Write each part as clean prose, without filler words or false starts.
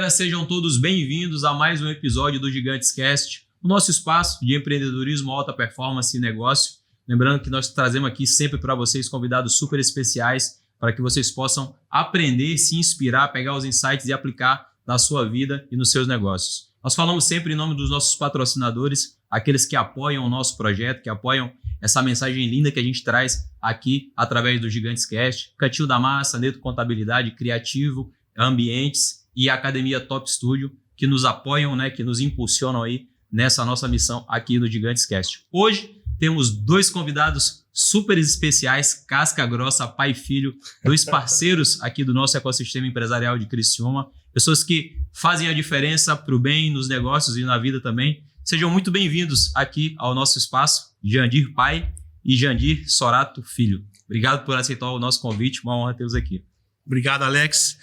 galera, sejam todos bem-vindos a mais um episódio do Gigantes Cast, o nosso espaço de empreendedorismo, alta performance e negócio. Lembrando que nós trazemos aqui sempre para vocês convidados super especiais para que vocês possam aprender, se inspirar, pegar os insights e aplicar na sua vida e nos seus negócios. Nós falamos sempre em nome dos nossos patrocinadores, aqueles que apoiam o nosso projeto, que apoiam essa mensagem linda que a gente traz aqui através do Gigantes Cast. Cantil da Massa, Neto Contabilidade, Criativo, Ambientes e a Academia Top Studio, que nos apoiam, né, que nos impulsionam aí nessa nossa missão aqui no Gigantes Cast. Hoje temos dois convidados super especiais, casca grossa, pai e filho, dois parceiros aqui do nosso ecossistema empresarial de Criciúma, pessoas que fazem a diferença para o bem nos negócios e na vida também. Sejam muito bem-vindos aqui ao nosso espaço, Jandir pai e Jandir Sorato filho. Obrigado por aceitar o nosso convite, uma honra tê-los aqui. Obrigado, Alex.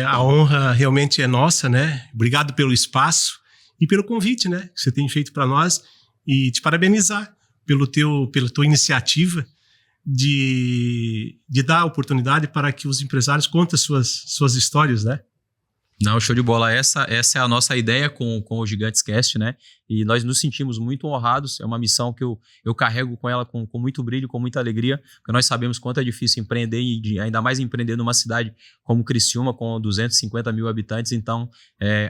A honra realmente é nossa, né? Obrigado pelo espaço e pelo convite, né, que você tem feito para nós, e te parabenizar pela tua iniciativa de dar a oportunidade para que os empresários contem suas histórias, né? Não, show de bola. Essa é a nossa ideia com o Gigantes Cast, né? E nós nos sentimos muito honrados. É uma missão que eu carrego com ela com muito brilho, com muita alegria, porque nós sabemos quanto é difícil empreender e ainda mais empreender numa cidade como Criciúma, com 250 mil habitantes. Então,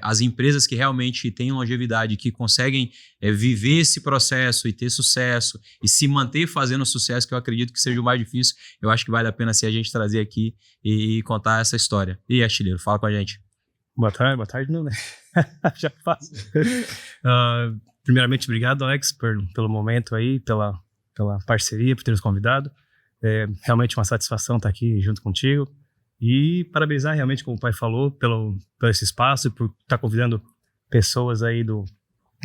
as empresas que realmente têm longevidade, que conseguem viver esse processo e ter sucesso e se manter fazendo sucesso, que eu acredito que seja o mais difícil, eu acho que vale a pena se a gente trazer aqui e contar essa história. E Artilheiro, fala com a gente. Boa tarde não, né? Já faço. Primeiramente, obrigado, Alex, pelo momento aí, pela parceria, por ter nos convidado. É realmente uma satisfação estar aqui junto contigo. E parabenizar realmente, como o pai falou, pelo esse espaço e por estar convidando pessoas aí do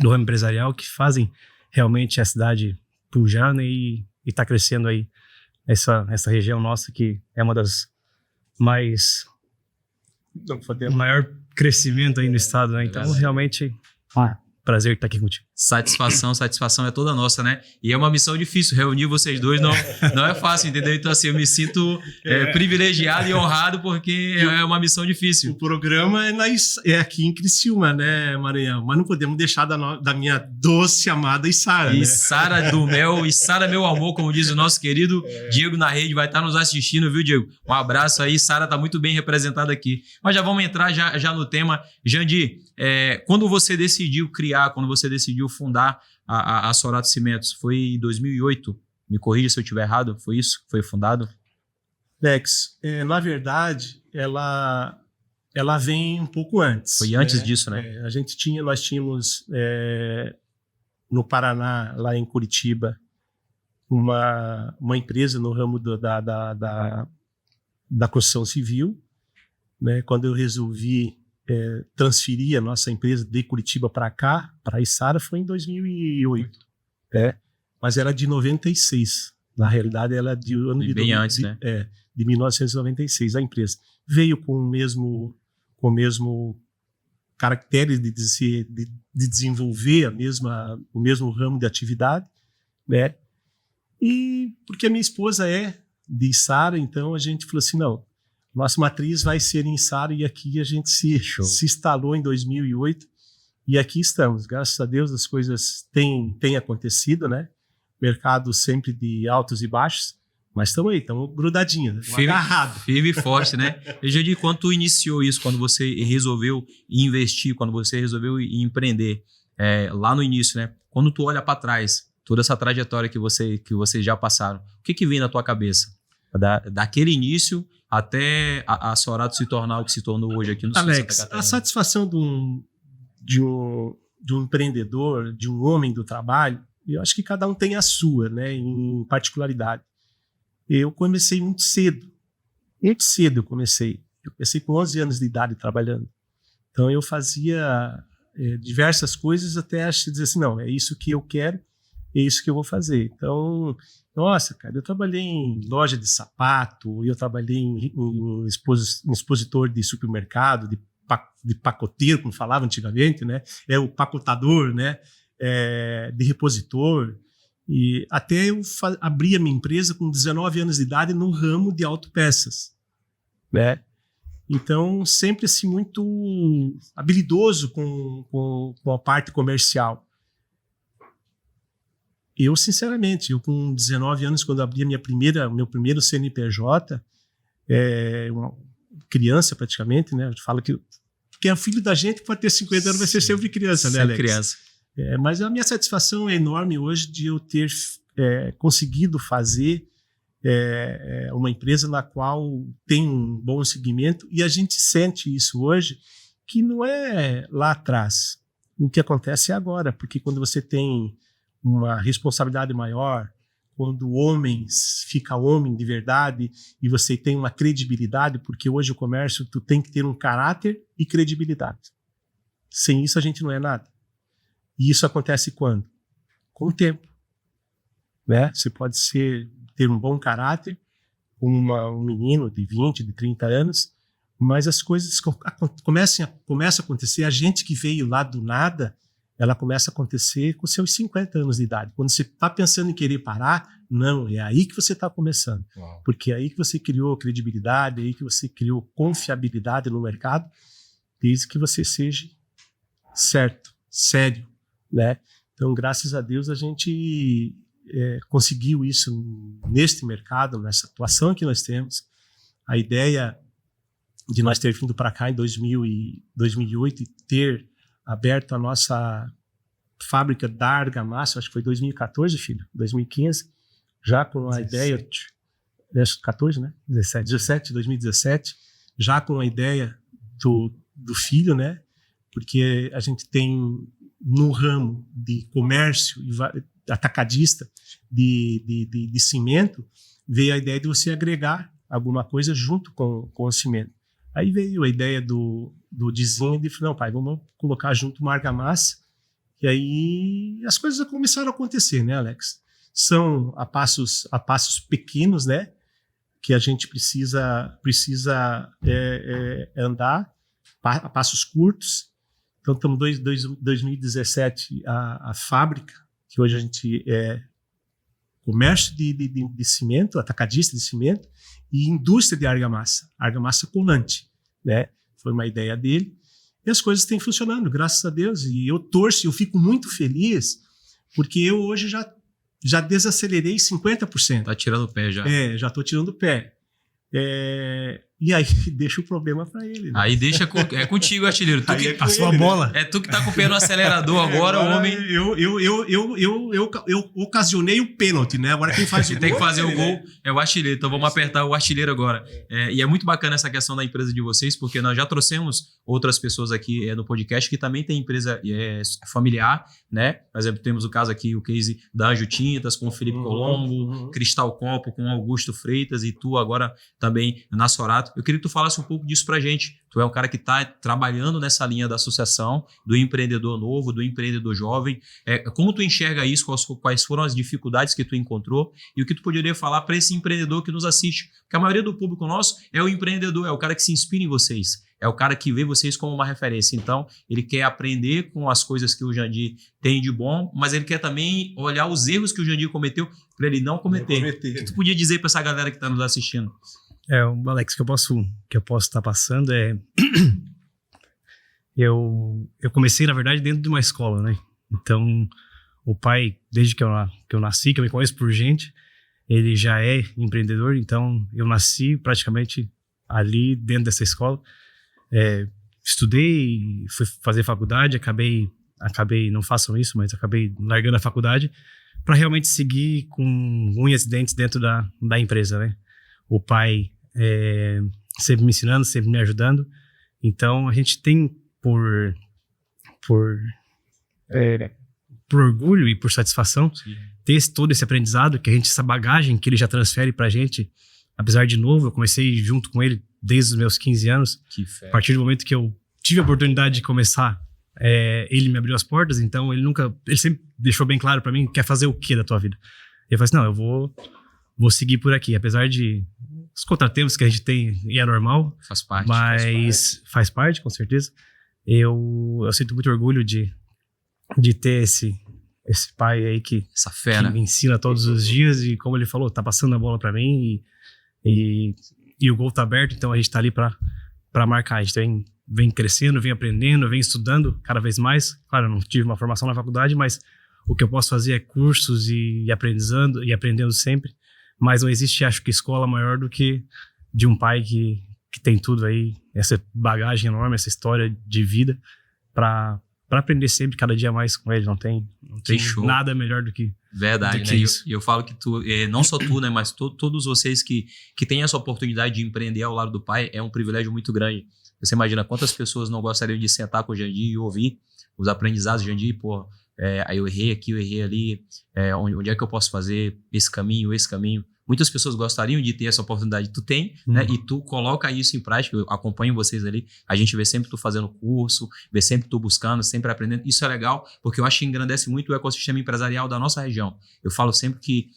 ramo empresarial que fazem realmente a cidade pujar, né, e está crescendo aí essa região nossa, que é uma das mais... o maior crescimento aí no estado, né? Então, realmente, prazer estar aqui contigo. Satisfação é toda nossa, né? E é uma missão difícil, reunir vocês dois não é fácil, entendeu? Então, assim, eu me sinto privilegiado e honrado porque é uma missão difícil. O programa é aqui em Criciúma, né, Maranhão? Mas não podemos deixar da minha doce amada Isara, né? Sara do Mel, Isara meu amor, como diz o nosso querido Diego na rede, vai estar nos assistindo, viu, Diego? Um abraço aí, Sara tá muito bem representada aqui. Mas já vamos entrar já no tema. Jandir, quando você decidiu fundar a Sorato Cimentos, foi em 2008? Me corrija se eu estiver errado, foi isso? Foi fundado? Lex, na verdade, ela vem um pouco antes. Foi antes disso, né? Nós tínhamos no Paraná, lá em Curitiba, uma empresa no ramo da construção civil, né? Quando eu resolvi transferir a nossa empresa de Curitiba para cá, para a Isara, foi em 2008. Mas era de 96. Na realidade, ela é de ano bem antes, né? De 1996. A empresa veio com o mesmo caractere de desenvolver o mesmo ramo de atividade, né? E porque a minha esposa é de Isara, então a gente falou assim, não, nossa matriz vai ser em Isara, e aqui a gente se instalou em 2008 e aqui estamos. Graças a Deus as coisas têm acontecido, né? Mercado sempre de altos e baixos, mas estamos grudadinhos, né? Agarrados. Firme e forte, né? Jandir, quando tu iniciou isso, quando você resolveu investir, quando você resolveu empreender, lá no início, né? Quando tu olha para trás, toda essa trajetória que vocês já passaram, o que vem na tua cabeça? Daquele início até a Sorato se tornar o que se tornou hoje aqui no sul de Santa Catarina. A satisfação de um empreendedor, de um homem do trabalho, eu acho que cada um tem a sua, né, em particularidade. Eu comecei muito cedo eu comecei. Eu comecei com 11 anos de idade trabalhando. Então eu fazia diversas coisas até dizer assim, não, é isso que eu quero, é isso que eu vou fazer. Então, nossa, cara, eu trabalhei em loja de sapato, eu trabalhei em expositor de supermercado, de pacoteiro, como falava antigamente, né? O pacotador, né? De repositor. E até eu abri a minha empresa com 19 anos de idade no ramo de autopeças, né? Então, sempre assim, muito habilidoso com a parte comercial. Eu, sinceramente, com 19 anos, quando abri meu primeiro CNPJ, uma criança praticamente, né? Eu falo que quem é filho da gente pode ter 50 anos, vai ser sempre criança, né, Alex? Criança. Mas a minha satisfação é enorme hoje de eu ter conseguido fazer uma empresa na qual tem um bom segmento, e a gente sente isso hoje, que não é lá atrás. O que acontece é agora, porque quando você tem uma responsabilidade maior, quando o homem fica homem de verdade e você tem uma credibilidade, porque hoje o comércio tu tem que ter um caráter e credibilidade. Sem isso a gente não é nada. E isso acontece quando? Com o tempo. Né? Você pode ter um bom caráter, um menino de 20, de 30 anos, mas as coisas começam a acontecer. A gente que veio lá do nada, ela começa a acontecer com seus 50 anos de idade. Quando você está pensando em querer parar, não, é aí que você está começando. Uau. Porque é aí que você criou credibilidade, é aí que você criou confiabilidade no mercado, desde que você seja certo, sério, né? Então, graças a Deus, a gente conseguiu isso neste mercado, nessa atuação que nós temos. A ideia de nós ter vindo para cá em 2008 e ter aberto a nossa fábrica da argamassa, acho que foi 2014, filho, 2015, já com a 17. Ideia... 14, né? 2017, já com a ideia do filho, né? Porque a gente tem no ramo de comércio atacadista de cimento, veio a ideia de você agregar alguma coisa junto com o cimento. Aí veio a ideia do desenho de, não, pai, vamos colocar junto uma argamassa, e aí as coisas começaram a acontecer, né, Alex? São a passos pequenos, né, que a gente precisa andar, a passos curtos. Então, estamos em 2017, a fábrica, que hoje a gente comércio de cimento, atacadista de cimento, e indústria de argamassa colante, né? Foi uma ideia dele, e as coisas têm funcionando, graças a Deus, e eu fico muito feliz, porque eu hoje já desacelerei 50%. Tá tirando o pé já. Já estou tirando o pé. E aí deixa o problema para ele. Né? Aí deixa contigo, artilheiro. Tu que passou a bola. É tu que tá com o pé no acelerador agora, o homem. Eu ocasionei o pênalti, né? Agora quem faz o gol. Tem que fazer o gol é o artilheiro. Então vamos apertar o artilheiro agora. E é muito bacana essa questão da empresa de vocês, porque nós já trouxemos outras pessoas aqui no podcast que também tem empresa familiar, né? Por exemplo, temos o caso aqui, o case da Anjo Tintas com o Felipe Colombo, Cristal Copo com o Augusto Freitas e tu agora também na Sorato. Eu queria que tu falasse um pouco disso pra gente. Tu é um cara que está trabalhando nessa linha da associação, do empreendedor novo, do empreendedor jovem. Como tu enxerga isso? Quais foram as dificuldades que tu encontrou? E o que tu poderia falar para esse empreendedor que nos assiste? Porque a maioria do público nosso é o empreendedor, é o cara que se inspira em vocês. É o cara que vê vocês como uma referência. Então, ele quer aprender com as coisas que o Jandir tem de bom, mas ele quer também olhar os erros que o Jandir cometeu para ele não cometer. O que tu podia dizer para essa galera que está nos assistindo? Alex, que eu posso estar passando eu comecei, na verdade, dentro de uma escola, né? Então, o pai, desde que eu nasci, que eu me conheço por gente, ele já é empreendedor, então eu nasci praticamente ali dentro dessa escola. Estudei, fui fazer faculdade, acabei, não façam isso, mas acabei largando a faculdade para realmente seguir com unhas e dentes dentro da empresa, né? O pai sempre me ensinando, sempre me ajudando. Então, a gente tem por orgulho e por satisfação, ter todo esse aprendizado, essa bagagem que ele já transfere pra gente. Apesar de novo, eu comecei junto com ele desde os meus 15 anos. A partir do momento que eu tive a oportunidade de começar, ele me abriu as portas, então ele sempre deixou bem claro pra mim, quer fazer o que da tua vida? E eu falei assim, não, eu vou seguir por aqui, apesar de os contratempos que a gente tem, e é normal. Faz parte. Mas faz parte, com certeza. Eu sinto muito orgulho de ter esse pai aí que me ensina todos os dias, e como ele falou, tá passando a bola pra mim, e o gol tá aberto, então a gente tá ali pra para marcar. A gente vem crescendo, vem aprendendo, vem estudando cada vez mais. Claro, eu não tive uma formação na faculdade, mas o que eu posso fazer é cursos e aprendendo sempre. Mas não existe, acho que, escola maior do que de um pai que tem tudo aí, essa bagagem enorme, essa história de vida, para aprender sempre, cada dia mais com ele. Não tem nada melhor do que verdade, do que né? isso. E eu falo que tu, não só tu, né, mas todos vocês que têm essa oportunidade de empreender ao lado do pai, é um privilégio muito grande. Você imagina quantas pessoas não gostariam de sentar com o Jandir e ouvir os aprendizados do Jandir, pô, aí eu errei aqui, eu errei ali, onde é que eu posso fazer esse caminho, esse caminho. Muitas pessoas gostariam de ter essa oportunidade. Tu tem, né? E tu coloca isso em prática. Eu acompanho vocês ali. A gente vê sempre tu fazendo curso, vê sempre tu buscando, sempre aprendendo. Isso é legal, porque eu acho que engrandece muito o ecossistema empresarial da nossa região. Eu falo sempre que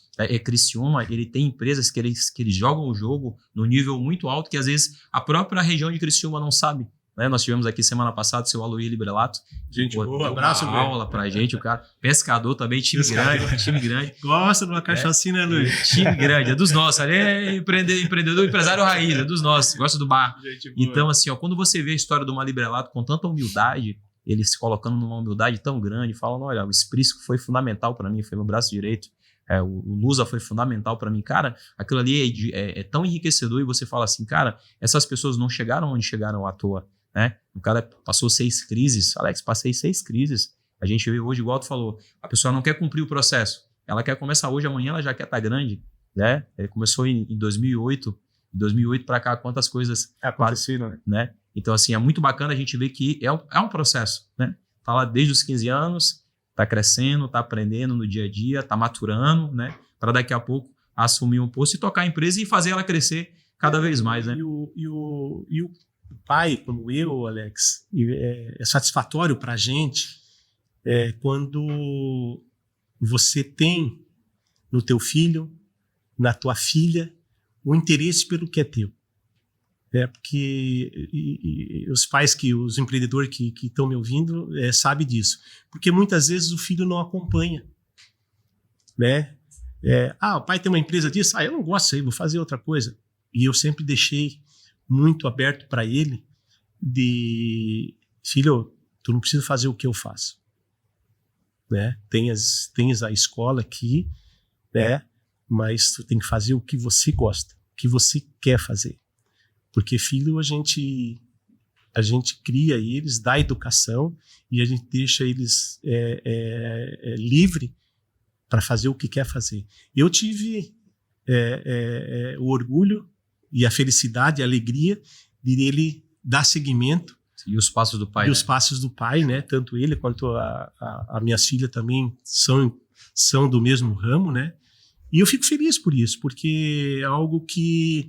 Criciúma, ele tem empresas que eles jogam o jogo no nível muito alto, que às vezes a própria região de Criciúma não sabe. Né? Nós tivemos aqui semana passada o seu Aloy Librelato. Gente boa, deu abraço, uma aula pra gente, o cara. Pescador também, time grande. Gosta de uma cachaçinha, né, Luiz? Time grande, é dos nossos. Ali é empreendedor, empresário raiz, é dos nossos. Gosta do bar. Então, assim, ó, quando você vê a história do Librelato com tanta humildade, ele se colocando numa humildade tão grande, falando, olha, o Esprisco foi fundamental pra mim, foi meu braço direito. O Lusa foi fundamental pra mim. Cara, aquilo ali é tão enriquecedor e você fala assim, cara, essas pessoas não chegaram onde chegaram à toa. Né? O cara passou 6 crises. Alex, passei 6 crises. A gente vê hoje, igual tu falou, a pessoa não quer cumprir o processo. Ela quer começar hoje, amanhã ela já quer estar grande. Né? Ele começou em 2008. De 2008 para cá, quantas coisas aconteceram, né? Então, assim, é muito bacana a gente ver que é um processo. Né? Tá lá desde os 15 anos, tá crescendo, tá aprendendo no dia a dia, tá maturando, né? Para daqui a pouco assumir um posto e tocar a empresa e fazer ela crescer cada vez mais. Né? E o pai, como eu, Alex, é satisfatório para a gente quando você tem no teu filho, na tua filha, o interesse pelo que é teu. Porque os pais, os empreendedores que estão me ouvindo, sabem disso. Porque muitas vezes o filho não acompanha. Né? O pai tem uma empresa disso, eu não gosto disso aí, vou fazer outra coisa. E eu sempre deixei muito aberto para ele filho, tu não precisa fazer o que eu faço. Né? Tens a escola aqui, né? Mas tu tem que fazer o que você gosta, o que você quer fazer. Porque filho, a gente cria eles, dá educação e a gente deixa eles livre para fazer o que quer fazer. Eu tive o orgulho e a felicidade, a alegria de ele dar seguimento. E os passos do pai. E os passos do pai, né? Tanto ele quanto a minhas filhas também são do mesmo ramo, né? E eu fico feliz por isso, porque é algo que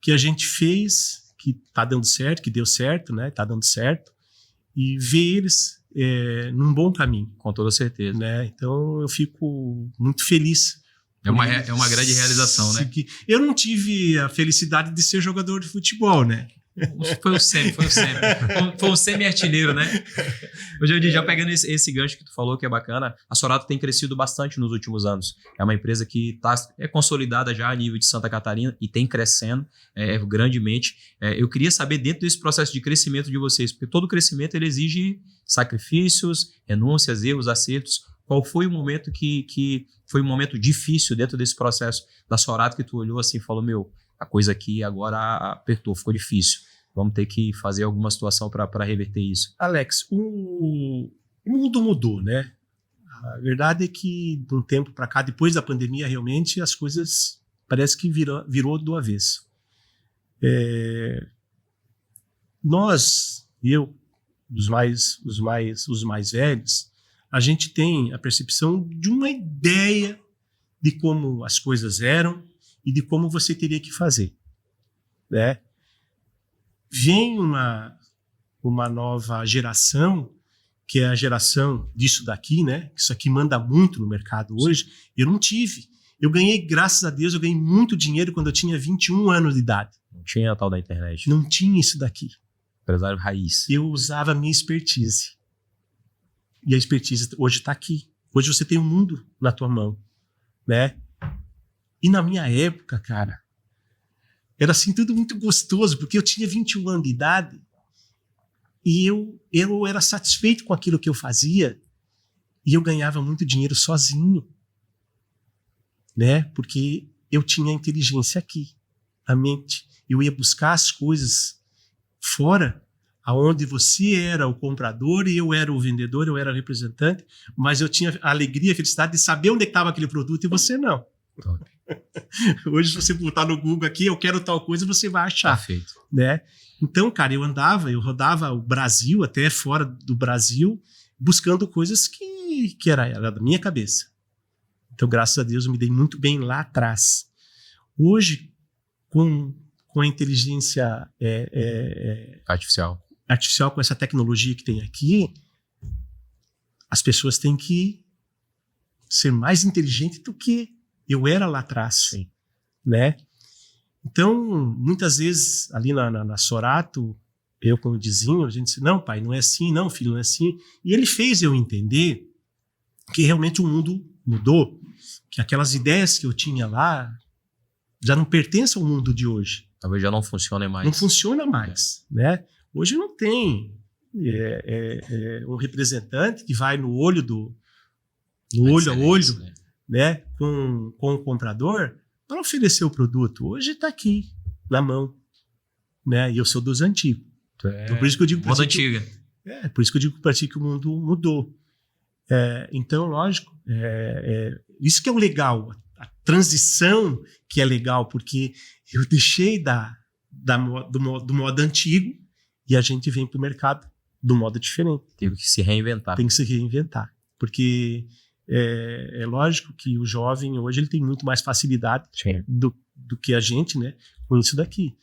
a gente fez, que tá dando certo, que deu certo, né? Tá dando certo. E ver eles num bom caminho. Com toda certeza. Né? Então eu fico muito feliz. É uma grande realização, né? Eu não tive a felicidade de ser jogador de futebol, né? Foi o semi-artilheiro, né? Hoje, já pegando esse gancho que tu falou, que é bacana, a Sorato tem crescido bastante nos últimos anos. É uma empresa que está consolidada já a nível de Santa Catarina e tem crescendo grandemente. Eu queria saber, dentro desse processo de crescimento de vocês, porque todo crescimento ele exige sacrifícios, renúncias, erros, acertos. Qual foi o momento que foi um momento difícil dentro desse processo da Sorato que tu olhou assim e falou, a coisa aqui agora apertou, ficou difícil. Vamos ter que fazer alguma situação para reverter isso. Alex, o mundo mudou, né? A verdade é que de um tempo para cá, depois da pandemia, realmente as coisas parece que virou do avesso. Os mais velhos, a gente tem a percepção de uma ideia de como as coisas eram e de como você teria que fazer, né? Vem uma nova geração, que é a geração disso daqui, né? Isso aqui manda muito no mercado hoje. Eu não tive. Eu ganhei, graças a Deus, eu ganhei muito dinheiro quando eu tinha 21 anos de idade. Não tinha a tal da internet. Não tinha isso daqui. Empresário raiz. Eu usava a minha expertise. E a expertise hoje está aqui. Hoje você tem um mundo na tua mão, né? E na minha época, cara, Era assim tudo muito gostoso, porque eu tinha 21 anos de idade e eu era satisfeito com aquilo que eu fazia e eu ganhava muito dinheiro sozinho, né? Porque eu tinha a inteligência aqui, a mente. Eu ia buscar as coisas fora, aonde você era o comprador e eu era o vendedor, eu era o representante, mas eu tinha a alegria, a felicidade de saber onde estava aquele produto e você não. Hoje, se você botar no Google aqui, eu quero tal coisa, você vai achar. Perfeito. Né? Então, cara, eu rodava o Brasil, até fora do Brasil, buscando coisas que era da minha cabeça. Então, graças a Deus, eu me dei muito bem lá atrás. Hoje, com a inteligência artificial, com essa tecnologia que tem aqui, as pessoas têm que ser mais inteligentes do que eu era lá atrás. Sim. Né? Então, muitas vezes, ali na Sorato, eu com o Dizinho, a gente disse, não, pai, não é assim, não, filho, não é assim. E ele fez eu entender que realmente o mundo mudou, que aquelas ideias que eu tinha lá já não pertencem ao mundo de hoje. Talvez já não funcione mais. Não funciona mais, né? Hoje não tem um representante que vai no olho olho a olho, né, com o comprador para oferecer o produto. Hoje está aqui, na mão, né? E eu sou dos antigos. Então, por isso que eu digo moda antiga. Por isso que eu digo para ti que o mundo mudou. Então, lógico, isso que é o legal, a transição que é legal, porque eu deixei do modo antigo e a gente vem para o mercado do modo diferente. Tem que se reinventar. Tem que se reinventar, porque é lógico que o jovem hoje ele tem muito mais facilidade do que a gente, né, com isso daqui.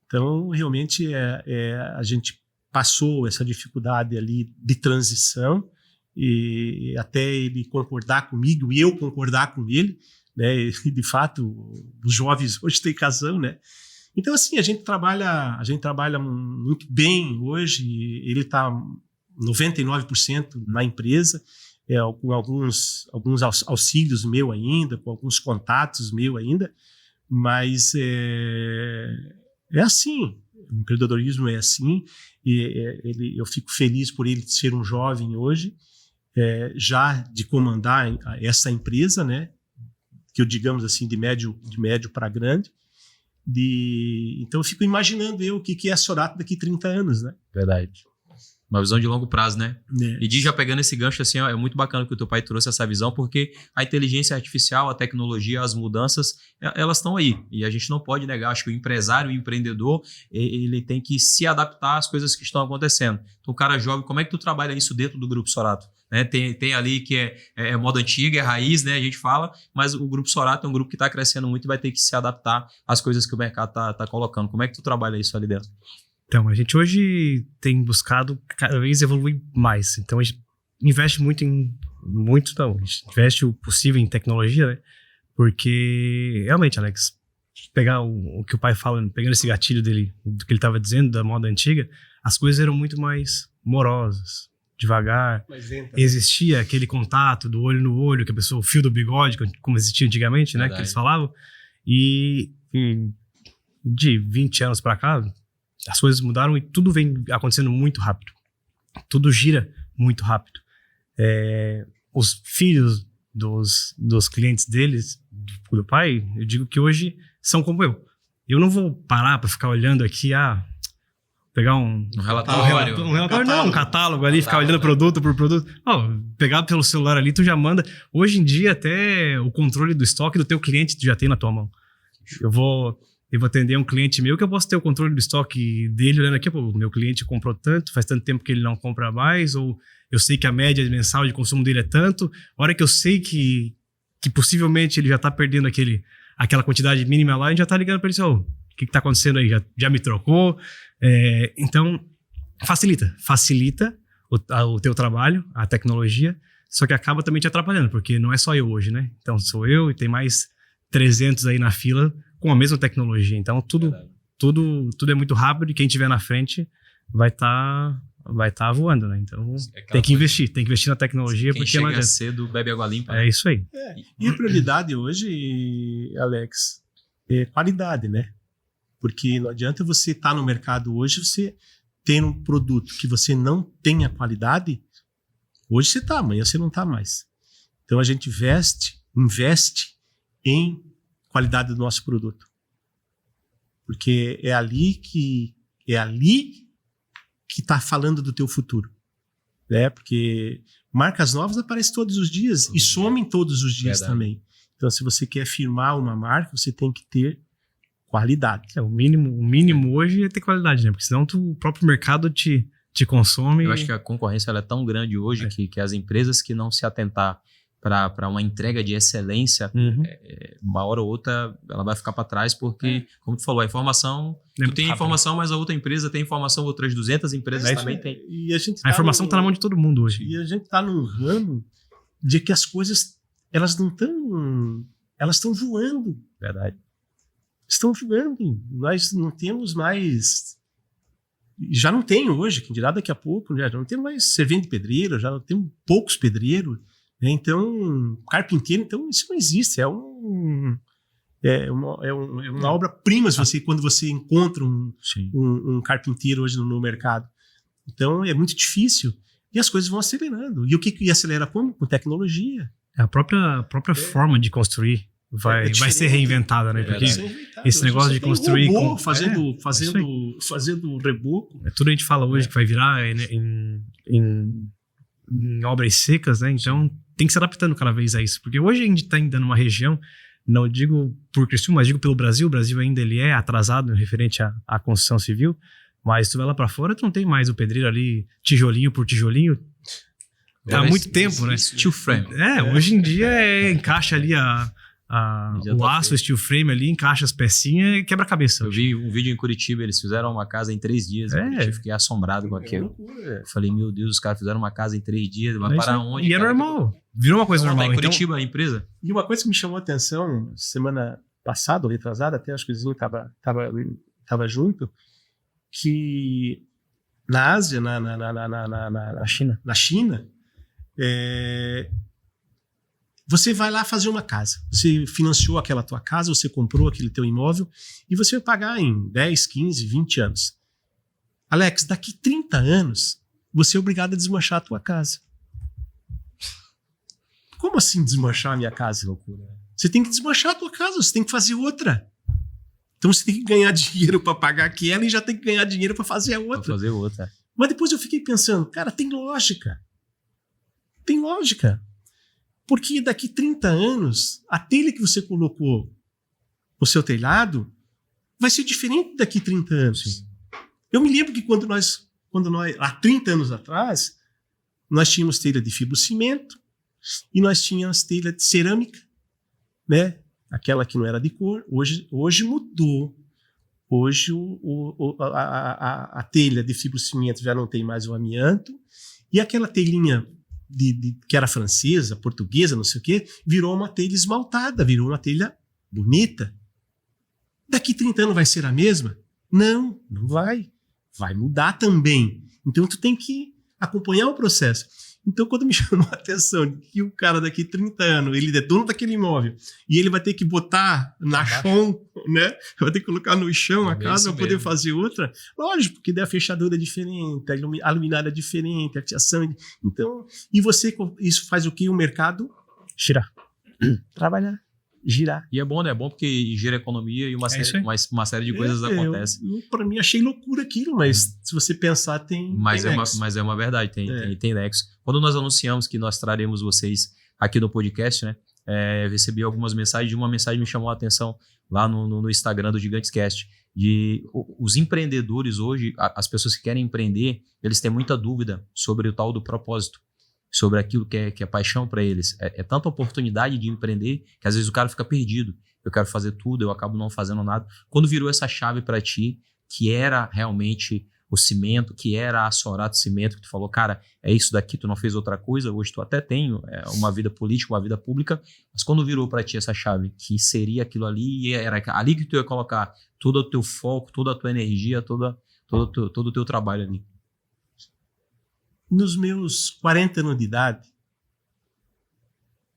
Então, realmente, a gente passou essa dificuldade ali de transição e até ele concordar comigo e eu concordar com ele, né? E de fato, os jovens hoje têm razão, né? Então, assim, a gente trabalha muito bem hoje. Ele está 99% na empresa, com alguns auxílios meu ainda, com alguns contatos meu ainda, mas é assim. O empreendedorismo é assim, e eu fico feliz por ele ser um jovem hoje, já de comandar essa empresa, né? Que eu digamos assim de médio para grande. Então eu fico imaginando o que é a Sorato daqui 30 anos, né? Verdade. Uma visão de longo prazo, né? É. E Di, já pegando esse gancho, assim, é muito bacana que o teu pai trouxe essa visão, porque a inteligência artificial, a tecnologia, as mudanças, elas estão aí. E a gente não pode negar. Acho que o empresário, o empreendedor, ele tem que se adaptar às coisas que estão acontecendo. Então, o cara jovem, como é que tu trabalha isso dentro do Grupo Sorato? Né? Tem ali que é moda antiga, é raiz, né? A gente fala, mas o Grupo Sorato é um grupo que está crescendo muito e vai ter que se adaptar às coisas que o mercado tá colocando. Como é que tu trabalha isso ali dentro? Então, a gente hoje tem buscado cada vez evoluir mais. Então, a gente investe muito a gente investe o possível em tecnologia, né? Porque, realmente, Alex, pegar o que o pai fala, pegando esse gatilho dele, do que ele estava dizendo, da moda antiga, as coisas eram muito mais morosas, devagar. Existia aquele contato do olho no olho, que a pessoa, o fio do bigode, como existia antigamente, né? Que eles falavam. E de 20 anos para cá, as coisas mudaram e tudo vem acontecendo muito rápido. Tudo gira muito rápido. Os filhos dos clientes deles, do pai, eu digo que hoje são como eu. Eu não vou parar para ficar olhando aqui, pegar um relatório, um catálogo ali, ficar olhando produto por produto. Pegar pelo celular ali, tu já manda. Hoje em dia, até o controle do estoque do teu cliente tu já tem na tua mão. Eu vou atender um cliente meu que eu posso ter o controle do estoque dele, olhando aqui, o meu cliente comprou tanto, faz tanto tempo que ele não compra mais, ou eu sei que a média mensal de consumo dele é tanto, a hora que eu sei que possivelmente ele já está perdendo aquela quantidade mínima lá, a gente já está ligando para ele, o que está acontecendo aí? Já me trocou? Então, facilita o teu trabalho, a tecnologia, só que acaba também te atrapalhando, porque não é só eu hoje, né? Então, sou eu e tem mais 300 aí na fila com a mesma tecnologia. Então, tudo é muito rápido e quem estiver na frente vai estar voando, né? Então, tem que investir na tecnologia. Quem porque chega cedo bebe água limpa. É isso aí. E a prioridade hoje, Alex, é qualidade, né? Porque não adianta você estar no mercado hoje, você ter um produto que você não tenha qualidade, hoje você está, amanhã você não está mais. Então a gente investe em qualidade do nosso produto. Porque é ali que está falando do teu futuro. Né? Porque marcas novas aparecem todos os dias e somem todos os dias também. Então, se você quer firmar uma marca, você tem que ter qualidade. O mínimo hoje é ter qualidade, né? Porque senão o próprio mercado te consome. Eu acho que a concorrência ela é tão grande hoje que as empresas que não se atentar para uma entrega de excelência, uma hora ou outra ela vai ficar para trás, porque, como tu falou, a informação, tu tem informação, mas a outra empresa tem informação, outras 200 empresas também tem. E a informação está na mão de todo mundo hoje. E a gente está num ramo de que as coisas, elas estão voando. Verdade. Estão voando. Nós não temos mais... Já não tem hoje, quem dirá daqui a pouco, já não tem mais servente de pedreiro, já não tem poucos pedreiros. Então, carpinteiro, então isso não existe. É uma obra-prima quando você encontra um carpinteiro hoje no mercado. Então, é muito difícil. E as coisas vão acelerando. E o que acelera como? Com tecnologia. A própria forma de construir vai ser reinventada, né? Porque esse negócio de construir... Robô fazendo reboco. Tudo a gente fala hoje que vai virar em obras secas, né? Então tem que se adaptando cada vez a isso, porque hoje a gente está ainda numa região, não digo por Criciúma, mas digo pelo Brasil. O Brasil ainda ele é atrasado referente à construção civil, mas tu vai lá para fora, tu não tem mais o pedreiro ali tijolinho por tijolinho há muito tempo, né? Steel frame. Hoje em dia encaixa ali o aço, o steel frame ali, encaixa as pecinhas e quebra a cabeça. Eu vi um vídeo em Curitiba, eles fizeram uma casa em 3 dias. Eu fiquei assombrado com aquilo. Falei, meu Deus, os caras fizeram uma casa em 3 dias, vai parar onde? E é normal, virou uma coisa normal. Em Curitiba, a empresa. E uma coisa que me chamou a atenção, semana passada, ou retrasada, até acho que o Zinho estava junto, que na Ásia, na China, você vai lá fazer uma casa. Você financiou aquela tua casa, você comprou aquele teu imóvel e você vai pagar em 10, 15, 20 anos. Alex, daqui 30 anos, você é obrigado a desmanchar a tua casa. Como assim desmanchar a minha casa? Loucura. Você tem que desmanchar a tua casa, você tem que fazer outra. Então você tem que ganhar dinheiro para pagar aquela e já tem que ganhar dinheiro para fazer a outra. Mas depois eu fiquei pensando, cara, tem lógica. Tem lógica. Porque daqui 30 anos, a telha que você colocou no seu telhado vai ser diferente daqui 30 anos. Sim. Eu me lembro que quando nós, há 30 anos atrás, nós tínhamos telha de fibrocimento e nós tínhamos telha de cerâmica, né? Aquela que não era de cor. Hoje mudou. Hoje a telha de fibrocimento já não tem mais o amianto e aquela telhinha que era francesa, portuguesa, não sei o quê, virou uma telha esmaltada, virou uma telha bonita. Daqui 30 anos vai ser a mesma? Não vai. Vai mudar também. Então tu tem que acompanhar o processo. Então quando me chamou a atenção que o cara daqui 30 anos, ele é dono daquele imóvel e ele vai ter que botar na chão, né? Vai ter que colocar no chão a casa para poder fazer outra. Lógico, porque daí a fechadura é diferente, a luminária é diferente, a fiação é... Então, e isso faz o quê? O mercado girar. Trabalhar. Girar. E é bom, né? É bom porque gera economia e uma série de coisas acontecem. Para mim, achei loucura aquilo, mas se você pensar, tem nexo. Mas é uma verdade, tem nexo. Quando nós anunciamos que nós traremos vocês aqui no podcast, né? Eu recebi algumas mensagens, uma mensagem me chamou a atenção lá no Instagram do GigantesCast, de os empreendedores hoje, as pessoas que querem empreender, eles têm muita dúvida sobre o tal do propósito, sobre aquilo que é paixão para eles. É tanta oportunidade de empreender que às vezes o cara fica perdido. Eu quero fazer tudo, eu acabo não fazendo nada. Quando virou essa chave para ti, que era realmente o cimento, que era a Sorato Cimento, que tu falou, cara, é isso daqui, tu não fez outra coisa, hoje tu até tem uma vida política, uma vida pública, mas quando virou para ti essa chave, que seria aquilo ali, e era ali que tu ia colocar todo o teu foco, toda a tua energia, todo o teu trabalho ali. Nos meus 40 anos de idade,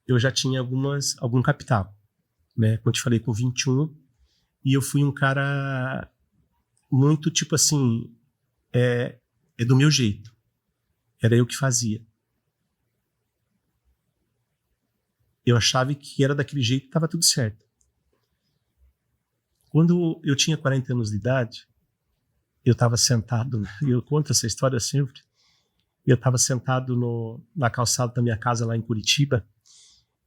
eu já tinha algum capital. Né? Como eu te falei, com 21, E eu fui um cara muito tipo assim, é do meu jeito. Era eu que fazia. Eu achava que era daquele jeito que estava tudo certo. Quando eu tinha 40 anos de idade, eu estava sentado, eu conto essa história sempre, eu estava sentado na calçada da minha casa lá em Curitiba,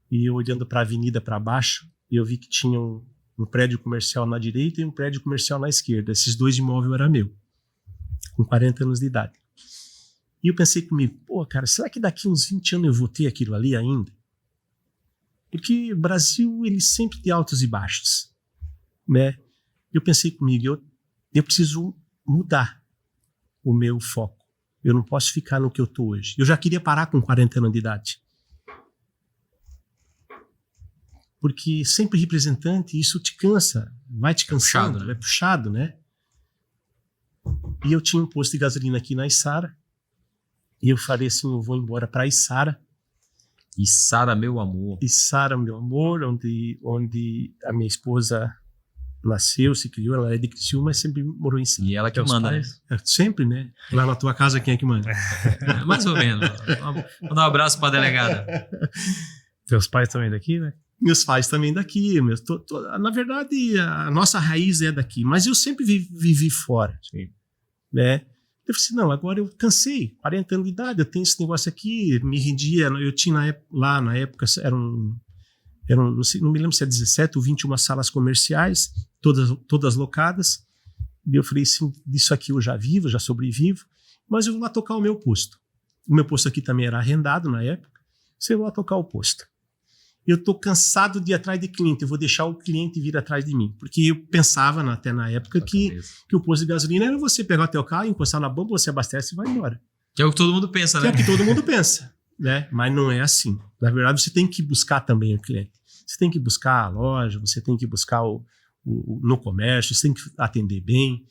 e eu olhando para a avenida para baixo, eu vi que tinha um prédio comercial na direita e um prédio comercial na esquerda. Esses 2 imóveis eram meu, com 40 anos de idade. E eu pensei comigo, pô, cara, será que daqui uns 20 anos eu vou ter aquilo ali ainda? Porque o Brasil, ele sempre tem altos e baixos, né? Eu pensei comigo, eu preciso mudar o meu foco. Eu não posso ficar no que eu estou hoje. Eu já queria parar com 40 anos de idade. Porque sempre representante, isso te cansa, vai te cansando, puxado, né? É puxado, né? E eu tinha um posto de gasolina aqui na Içara, e eu falei assim, eu vou embora para Içara. Içara, meu amor. Içara, meu amor, onde a minha esposa nasceu, se criou, ela é de Criciúma, mas sempre morou em Içara. E ela que Teus manda, né? pais? Sempre, né? Lá na tua casa, quem é que manda? Mais ou menos. Mandar um abraço pra delegada. Teus pais também daqui, né? Meus pais também daqui. Na verdade, a nossa raiz é daqui, mas eu sempre vivi fora. Sim. Né? Eu falei assim, não, agora eu cansei, 40 anos de idade, eu tenho esse negócio aqui, me rendia, eu tinha lá na época, não me lembro se é 17 ou 21 salas comerciais, todas locadas, e eu falei assim, disso aqui eu já vivo, já sobrevivo, mas eu vou lá tocar o meu posto. O meu posto aqui também era arrendado na época, eu vou lá tocar o posto. Eu estou cansado de ir atrás de cliente, eu vou deixar o cliente vir atrás de mim. Porque eu pensava até na época que o posto de gasolina era você pegar o teu carro, encostar na bomba, você abastece e vai embora. Que é o que todo mundo pensa, Que né? é o que todo mundo pensa, né? Mas não é assim. Na verdade, você tem que buscar também o cliente. Você tem que buscar a loja, você tem que buscar no comércio, você tem que atender bem.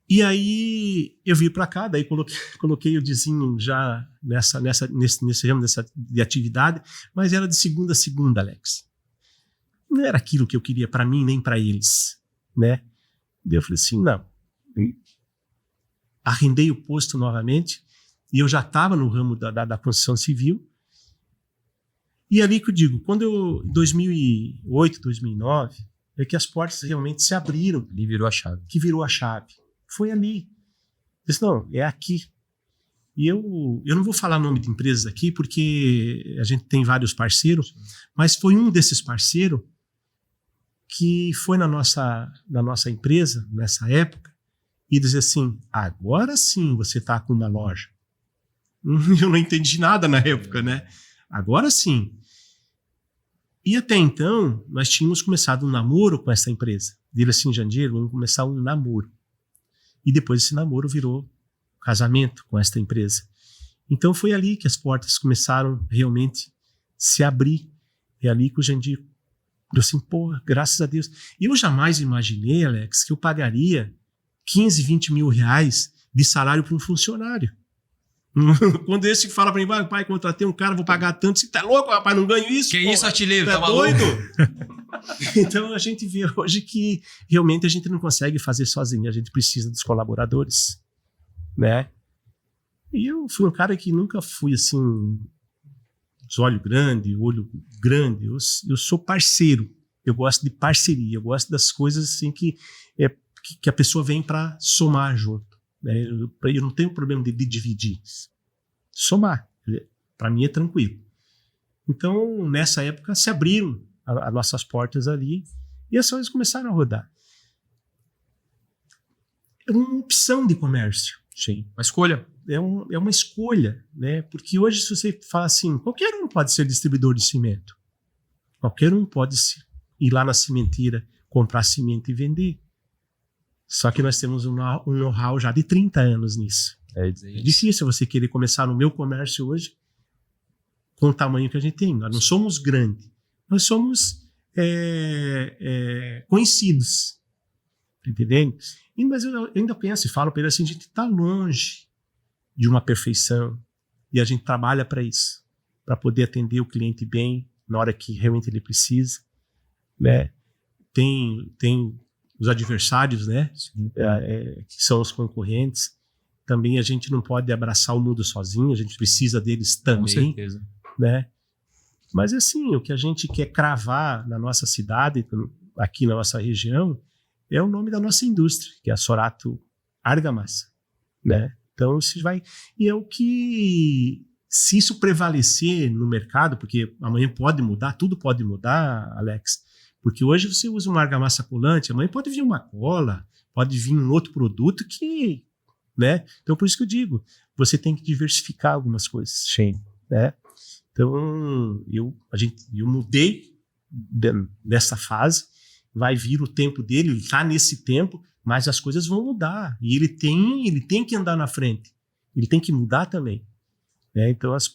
E aí eu vim para cá, daí coloquei o Dizinho já nesse ramo de atividade, mas era de segunda a segunda, Alex. Não era aquilo que eu queria para mim nem para eles, né? Daí eu falei assim, não. Arrendei o posto novamente e eu já estava no ramo da construção civil. E ali que eu digo, em 2008, 2009, é que as portas realmente se abriram. Ali virou a chave. Que virou a chave. Foi ali. Eu disse, não, é aqui. E eu não vou falar nome de empresas aqui, porque a gente tem vários parceiros, mas foi um desses parceiros que foi na nossa empresa, nessa época, e dizer assim, agora sim você está com uma loja. Eu não entendi nada na época, né? Agora sim. E até então, nós tínhamos começado um namoro com essa empresa. Dele assim, Jandir, vamos começar um namoro. E depois esse namoro virou casamento com esta empresa. Então foi ali que as portas começaram realmente a se abrir. É ali que o Jandir falou assim, pô, graças a Deus. E eu jamais imaginei, Alex, que eu pagaria 15, 20 mil reais de salário para um funcionário. Quando esse fala para mim, pai, contratei um cara, vou pagar tanto. Você tá louco, rapaz, não ganho isso? Que porra, isso, artilheiro? tá doido? Então a gente vê hoje que realmente a gente não consegue fazer sozinho, a gente precisa dos colaboradores, né? E eu fui um cara que nunca fui assim, olho grande, eu sou parceiro, eu gosto de parceria, eu gosto das coisas assim que a pessoa vem para somar junto, né? Eu não tenho problema de dividir, somar, para mim é tranquilo. Então nessa época se abriram as nossas portas ali, e as coisas começaram a rodar. É uma opção de comércio. Sim, uma escolha. É uma escolha, né? Porque hoje, se você fala assim, qualquer um pode ser distribuidor de cimento. Qualquer um pode ir lá na cimenteira, comprar cimento e vender. Só que nós temos um know-how já de 30 anos nisso. É difícil você querer começar no meu comércio hoje com o tamanho que a gente tem. Nós não somos grandes. Nós somos conhecidos, entendendo? Mas eu ainda penso e falo para ele assim, a gente está longe de uma perfeição e a gente trabalha para isso, para poder atender o cliente bem na hora que realmente ele precisa, né? tem os adversários, né? Que são os concorrentes. Também a gente não pode abraçar o mundo sozinho, a gente precisa deles também. Com certeza. Né? Mas assim, o que a gente quer cravar na nossa cidade, aqui na nossa região, é o nome da nossa indústria, que é a Sorato Argamassa, né? Então isso vai, e é o que, se isso prevalecer no mercado, porque amanhã pode mudar, tudo pode mudar, Alex, porque hoje você usa uma argamassa colante, amanhã pode vir uma cola, pode vir um outro produto que, né? Então por isso que eu digo, você tem que diversificar algumas coisas. Sim. Né? Então eu mudei dessa fase, vai vir o tempo dele, ele está nesse tempo, mas as coisas vão mudar e ele tem que andar na frente, ele tem que mudar também, né? Então as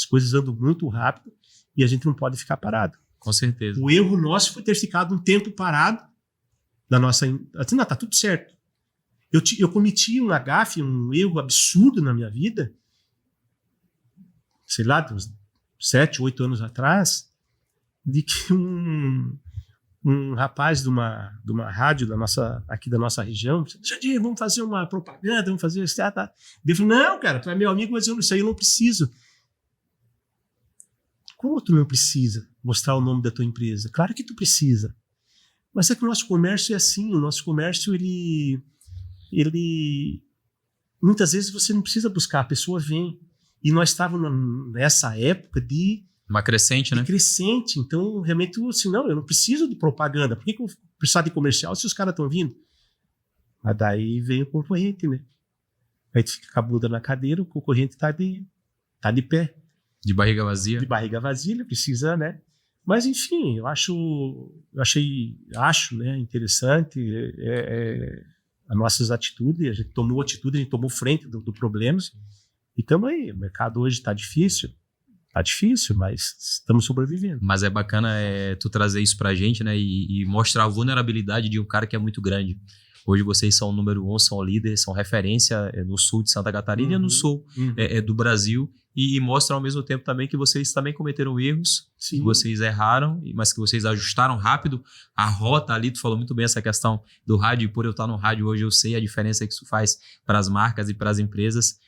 coisas andam muito rápido e a gente não pode ficar parado. Com certeza. O erro nosso foi ter ficado um tempo parado da nossa, assim, não, tá tudo certo. Eu cometi um gafe, um erro absurdo na minha vida, sei lá, uns 7, 8 anos atrás, de que um rapaz de uma rádio aqui da nossa região, Jardim, vamos fazer uma propaganda, vamos fazer isso, tá. Ele falou, não, cara, tu é meu amigo, mas isso aí eu não preciso. Como tu não precisa mostrar o nome da tua empresa? Claro que tu precisa. Mas é que o nosso comércio é assim, o nosso comércio, ele muitas vezes você não precisa buscar, a pessoa vem. E nós estávamos nessa época de uma crescente, né? Crescente. Então, realmente, assim, não, eu não preciso de propaganda. Por que eu vou precisar de comercial se os caras estão vindo? Mas daí veio o concorrente, né? Aí tu fica com a bunda na cadeira, o concorrente tá de pé. De barriga vazia. De barriga vazia, ele precisa, né? Mas, enfim, eu acho, né, interessante as nossas atitudes. A gente tomou atitude, a gente tomou frente do problema. E estamos aí. O mercado hoje está difícil. Tá difícil, mas estamos sobrevivendo. Mas é bacana tu trazer isso pra gente, né? E mostrar a vulnerabilidade de um cara que é muito grande. Hoje vocês são o número 1, são líderes, são referência no sul de Santa Catarina e no sul do Brasil. E mostra ao mesmo tempo também que vocês também cometeram erros, que vocês erraram, mas que vocês ajustaram rápido a rota ali. Tu falou muito bem essa questão do rádio, e por eu estar no rádio hoje eu sei a diferença que isso faz para as marcas e para as empresas.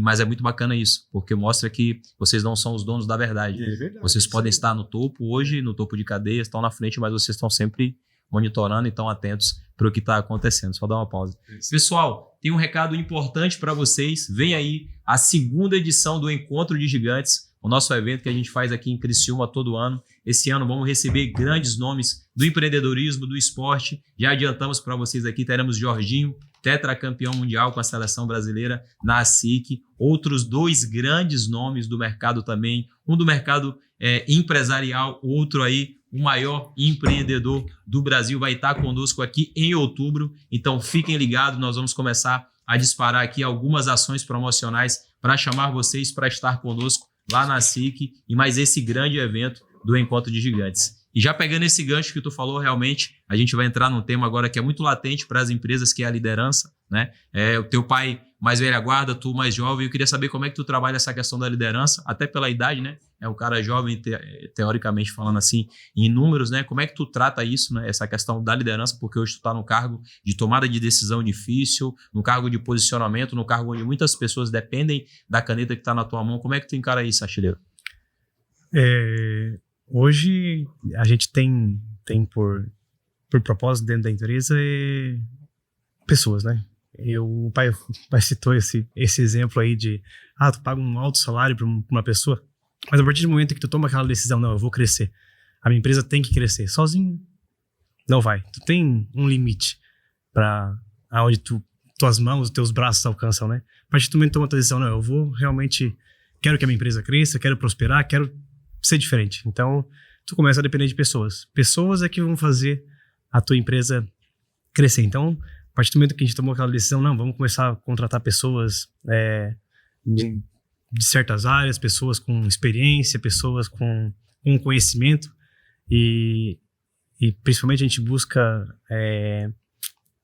Mas é muito bacana isso, porque mostra que vocês não são os donos da verdade. É verdade, vocês podem estar no topo hoje, no topo de cadeia, estão na frente, mas vocês estão sempre monitorando e estão atentos para o que está acontecendo. Só dá uma pausa. Pessoal, tem um recado importante para vocês. Vem aí a segunda edição do Encontro de Gigantes, o nosso evento que a gente faz aqui em Criciúma todo ano. Esse ano vamos receber grandes nomes do empreendedorismo, do esporte. Já adiantamos para vocês aqui, teremos Jorginho, tetracampeão mundial com a seleção brasileira na ASIC. Outros 2 grandes nomes do mercado também. Um do mercado empresarial, outro aí, o maior empreendedor do Brasil, vai estar conosco aqui em outubro. Então fiquem ligados, nós vamos começar a disparar aqui algumas ações promocionais para chamar vocês para estar conosco lá na ASIC e mais esse grande evento do Encontro de Gigantes. E já pegando esse gancho que tu falou, realmente, a gente vai entrar num tema agora que é muito latente para as empresas, que é a liderança, né? O teu pai mais velha guarda, tu mais jovem. Eu queria saber como é que tu trabalha essa questão da liderança, até pela idade, né? É um cara jovem, teoricamente falando assim, em números, né? Como é que tu trata isso, né? Essa questão da liderança, porque hoje tu tá no cargo de tomada de decisão difícil, no cargo de posicionamento, no cargo onde muitas pessoas dependem da caneta que tá na tua mão. Como é que tu encara isso, Artilheiro? Hoje a gente tem por propósito dentro da empresa pessoas, né? O pai citou esse exemplo aí de tu paga um alto salário para uma pessoa, mas a partir do momento que tu toma aquela decisão, não, eu vou crescer, a minha empresa tem que crescer, sozinho não vai. Tu tem um limite para aonde tuas mãos, teus braços alcançam, né? A partir do momento que tu toma a tua decisão, não, eu vou realmente, quero que a minha empresa cresça, quero prosperar, quero ser diferente. Então, tu começa a depender de pessoas. Pessoas é que vão fazer a tua empresa crescer. Então, a partir do momento que a gente tomou aquela decisão, não, vamos começar a contratar pessoas de certas áreas, pessoas com experiência, pessoas com conhecimento e principalmente a gente busca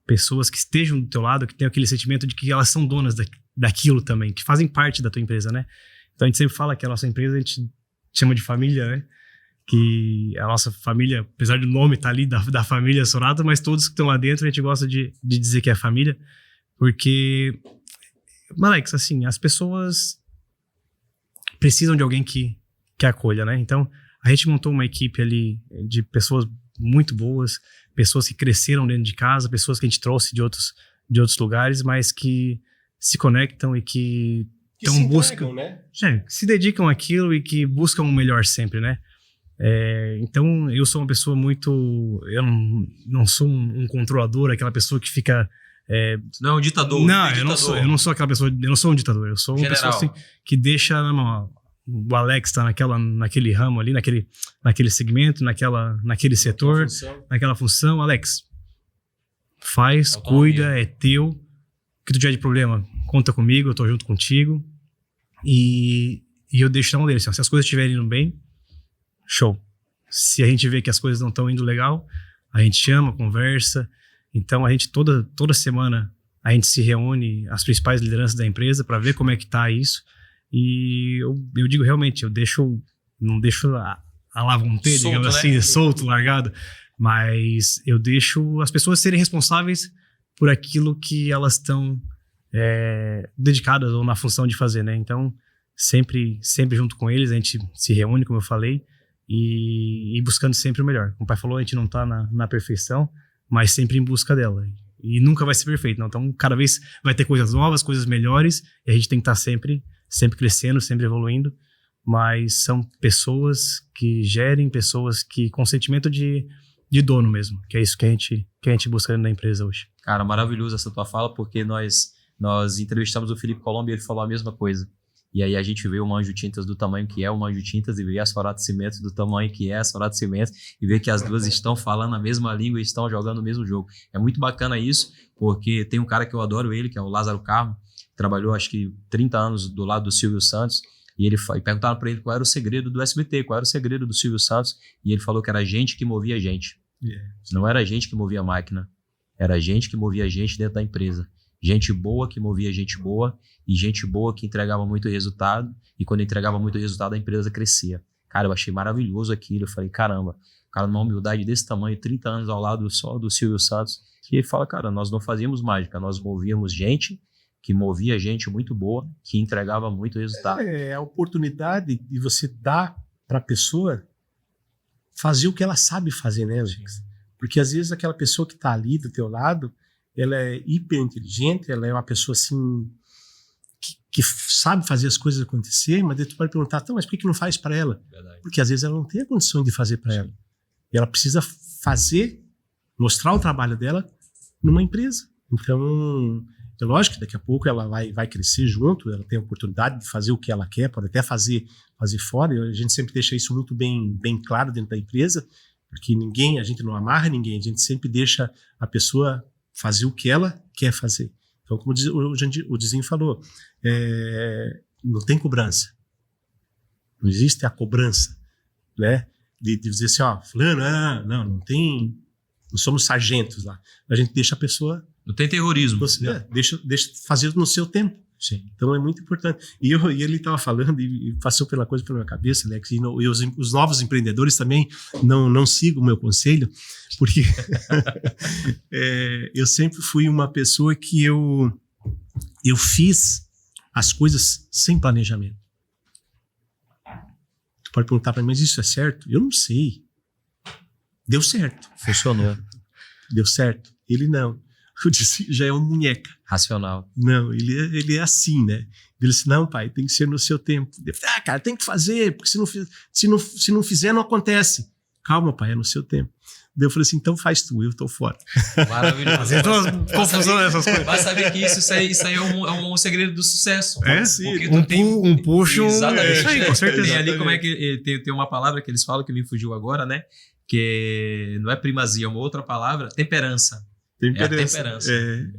pessoas que estejam do teu lado, que tenham aquele sentimento de que elas são donas daquilo também, que fazem parte da tua empresa, né? Então, a gente sempre fala que a nossa empresa, a gente chama de família, né? que a nossa família, apesar do nome estar ali da família Sorato, mas todos que estão lá dentro a gente gosta de dizer que é família, porque, Alex, assim, as pessoas precisam de alguém que acolha, né? Então, a gente montou uma equipe ali de pessoas muito boas, pessoas que cresceram dentro de casa, pessoas que a gente trouxe de outros lugares, mas que se conectam e que buscam, né? Se dedicam àquilo e que buscam o melhor sempre, né? Então, eu sou uma pessoa muito... Eu não sou um controlador, aquela pessoa que fica... Não é um ditador. Não, eu não sou aquela pessoa... Eu não sou um ditador, eu sou uma pessoa assim, que deixa na mão. O Alex tá naquele ramo ali, naquele segmento, naquele setor, naquela função. Alex, faz, cuida, é teu. O que tu tiver de problema, conta comigo, eu tô junto contigo. E eu deixo na mão dele. Assim, se as coisas estiverem indo bem, show. Se a gente vê que as coisas não estão indo legal, a gente chama, conversa. Então, a gente toda semana, a gente se reúne, as principais lideranças da empresa, para ver como é que tá isso. E eu digo realmente, não deixo a lá vontade, digamos assim, né? Solto, largado, mas eu deixo as pessoas serem responsáveis por aquilo que elas estão dedicadas ou na função de fazer, né? Então, sempre junto com eles, a gente se reúne, como eu falei, e buscando sempre o melhor. Como o pai falou, a gente não tá na perfeição, mas sempre em busca dela. E nunca vai ser perfeito, não. Então, cada vez vai ter coisas novas, coisas melhores, e a gente tem que estar sempre crescendo, sempre evoluindo, mas são pessoas que gerem, pessoas que com sentimento de dono mesmo, que é isso que a gente busca na empresa hoje. Cara, maravilhoso essa tua fala, porque nós entrevistamos o Felipe Colombo e ele falou a mesma coisa. E aí a gente vê o Manjo Tintas do tamanho que é o Manjo Tintas e vê a Sorato Cimentos do tamanho que é a Sorato Cimentos e vê que as duas estão falando a mesma língua e estão jogando o mesmo jogo. É muito bacana isso, porque tem um cara que eu adoro ele, que é o Lázaro Carmo, trabalhou acho que 30 anos do lado do Silvio Santos, e perguntaram para ele qual era o segredo do SBT, qual era o segredo do Silvio Santos, e ele falou que era a gente que movia a gente. Não era a gente que movia a máquina, era a gente que movia a gente dentro da empresa. Gente boa que movia gente boa, e gente boa que entregava muito resultado, e quando entregava muito resultado a empresa crescia. Cara, eu achei maravilhoso aquilo, eu falei, caramba, o cara numa humildade desse tamanho, 30 anos ao lado só do Silvio Santos, e ele fala, cara, nós não fazíamos mágica, nós movíamos gente que movia gente muito boa, que entregava muito resultado. É a oportunidade de você dar para a pessoa fazer o que ela sabe fazer, né, Alex? Porque às vezes aquela pessoa que está ali do teu lado, ela é hiper inteligente, ela é uma pessoa assim que sabe fazer as coisas acontecer, mas daí tu pode perguntar, mas por que não faz para ela? Verdade. Porque às vezes ela não tem a condição de fazer para ela. E ela precisa mostrar o trabalho dela numa empresa. Então, é lógico que daqui a pouco ela vai crescer junto, ela tem a oportunidade de fazer o que ela quer, pode até fazer fora, e a gente sempre deixa isso muito bem claro dentro da empresa, porque a gente não amarra ninguém, a gente sempre deixa a pessoa fazer o que ela quer fazer. Então, como o Dizinho falou, não tem cobrança, não existe a cobrança, né? De dizer assim, fulano, não tem, não somos sargentos lá, a gente deixa a pessoa... Não tem terrorismo. Deixa fazer no seu tempo. Sim. Então é muito importante. E ele estava falando e passou pela minha cabeça, Alex, e os novos empreendedores também não sigam o meu conselho, porque eu sempre fui uma pessoa que eu fiz as coisas sem planejamento. Tu pode perguntar para mim, mas isso é certo? Eu não sei. Deu certo. Funcionou. Deu certo. Ele não. Eu disse, já é uma munheca. Racional. Não, ele é assim, né? Ele disse, não, pai, tem que ser no seu tempo. Eu falei, cara, tem que fazer, porque se não fizer, não acontece. Calma, pai, é no seu tempo. Daí eu falei assim, então faz tu, eu tô fora. Maravilhoso. Confusão dessas coisas. Vai saber que isso aí é um segredo do sucesso. Sim. Um puxo. Exatamente. Isso aí, com certeza. Tem ali como é que tem uma palavra que eles falam que me fugiu agora, né? Que não é primazia, é uma outra palavra, temperança. É a temperança.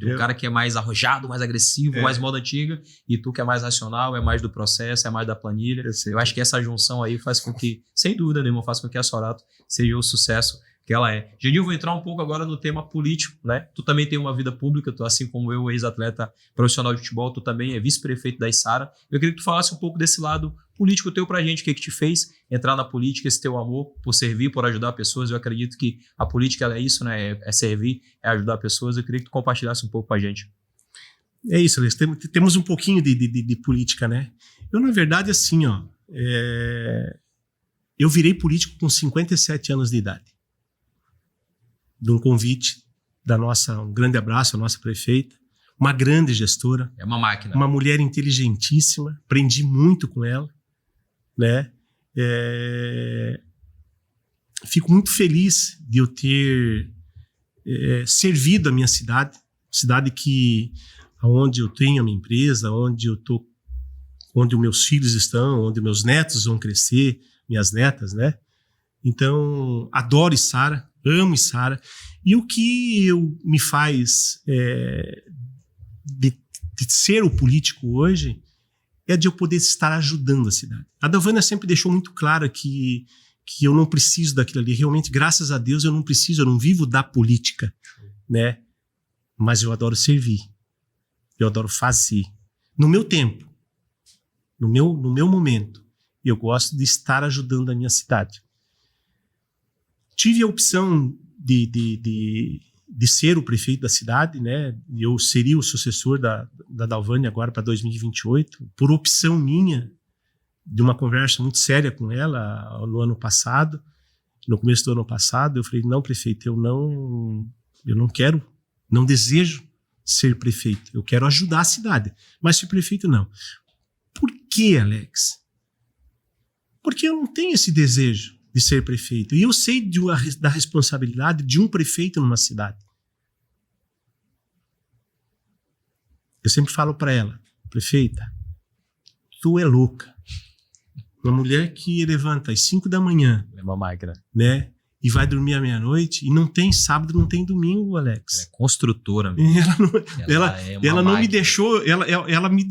O cara que é mais arrojado, mais agressivo, mais moda antiga, e tu que é mais racional, é mais do processo, é mais da planilha. Eu acho que essa junção aí faz com que, sem dúvida nenhuma, faz com que a Sorato seja o sucesso que ela é. Genil, vou entrar um pouco agora no tema político, né? Tu também tem uma vida pública, tu, assim como eu, ex-atleta profissional de futebol, tu também é vice-prefeito da Içara. Eu queria que tu falasse um pouco desse lado político teu pra gente, o que te fez entrar na política, esse teu amor por servir, por ajudar pessoas. Eu acredito que a política ela é isso, né? É servir, é ajudar pessoas. Eu queria que tu compartilhasse um pouco com a gente. É isso, Alex. Temos um pouquinho de política, né? Eu, na verdade, assim, ó, eu virei político com 57 anos de idade. De um convite da um grande abraço à nossa prefeita, uma grande gestora. É uma máquina. Uma mulher inteligentíssima, aprendi muito com ela, né? Fico muito feliz de eu ter servido a minha cidade que onde eu tenho a minha empresa, onde os meus filhos estão, onde meus netos vão crescer, minhas netas, né? Então, adoro Içara, amo Içara. E o que me faz de ser o político hoje é de eu poder estar ajudando a cidade. A Dalvânia sempre deixou muito claro que eu não preciso daquilo ali. Realmente, graças a Deus, eu não vivo da política, né? Mas eu adoro servir. Eu adoro fazer. No meu tempo, no meu momento, eu gosto de estar ajudando a minha cidade. Tive a opção de ser o prefeito da cidade, né? Eu seria o sucessor da Dalvânia agora para 2028, por opção minha, de uma conversa muito séria com ela no ano passado, no começo do ano passado. Eu falei, não, prefeito, eu não quero, não desejo ser prefeito, eu quero ajudar a cidade, mas ser prefeito não. Por que, Alex? Porque eu não tenho esse desejo de ser prefeito. E eu sei da responsabilidade de um prefeito numa cidade. Eu sempre falo para ela, prefeita, tu é louca. Uma mulher que levanta às 5 da manhã. É uma máquina. Né? E vai dormir à meia-noite, e não tem sábado, não tem domingo, Alex. Ela é construtora. Ela não me deixou, ela me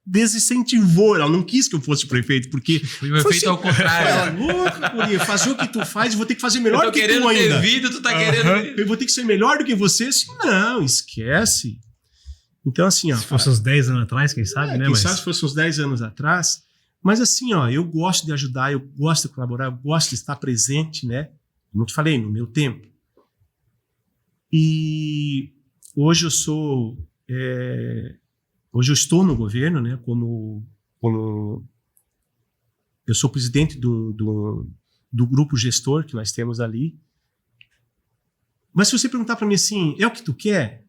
desincentivou, ela não quis que eu fosse prefeito, porque... Foi meu feito ao contrário. Louco, Curinha, fazer o que tu faz, eu vou ter que fazer melhor do que tu ainda. Eu tô querendo ter vida, tu tá querendo... Eu vou ter que ser melhor do que você? Não, esquece. Então, assim, ó... Se fosse uns 10 anos atrás, quem sabe, né? Quem sabe se fosse uns 10 anos atrás. Mas assim, ó, eu gosto de ajudar, eu gosto de colaborar, eu gosto de estar presente, né? Como eu te falei, no meu tempo. E hoje eu sou... Hoje eu estou no governo, né? Como eu sou presidente do grupo gestor que nós temos ali. Mas se você perguntar para mim assim, é o que tu quer?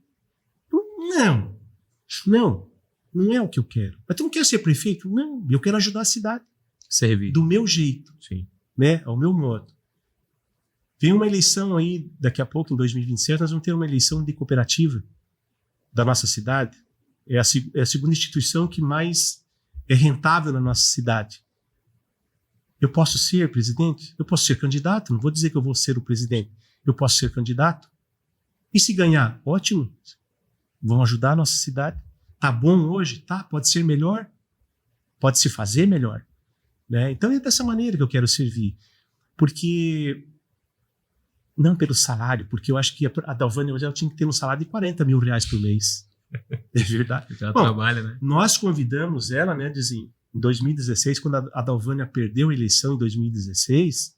Não é o que eu quero. Mas tu não quer ser prefeito? Não, eu quero ajudar a cidade. Servir. Do meu jeito. Sim. Né? Ao meu modo. Vem uma eleição aí, daqui a pouco, em 2027, nós vamos ter uma eleição de cooperativa da nossa cidade. É a segunda instituição que mais é rentável na nossa cidade. Eu posso ser presidente? Eu posso ser candidato? Não vou dizer que eu vou ser o presidente. Eu posso ser candidato? E se ganhar? Ótimo. Vão ajudar a nossa cidade. Tá bom hoje? Tá. Pode ser melhor? Pode se fazer melhor. Né? Então é dessa maneira que eu quero servir. Porque... Não pelo salário, porque eu acho que a Dalvânia hoje ela tinha que ter um salário de R$40 mil por mês. É verdade. Ela trabalha, né? Nós convidamos ela, né, em 2016, quando a Dalvânia perdeu a eleição em 2016,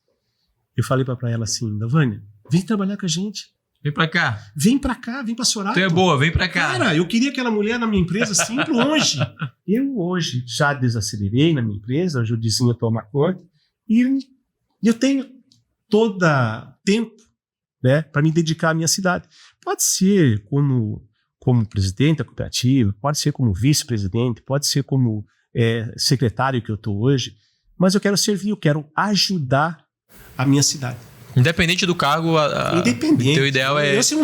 eu falei para ela assim, Dalvânia, vem trabalhar com a gente. Vem pra cá. Vem pra cá, vem pra Sorato. Tu é boa, vem pra cá. Cara, eu queria aquela mulher na minha empresa sempre longe. Eu hoje já desacelerei na minha empresa, hoje o Dizinho toma conta, e eu tenho todo tempo, né, para me dedicar à minha cidade. Pode ser como presidente da cooperativa, pode ser como vice-presidente, pode ser como secretário que eu estou hoje, mas eu quero servir, eu quero ajudar a minha cidade. Independente do cargo, independente. Teu ideal é... Se eu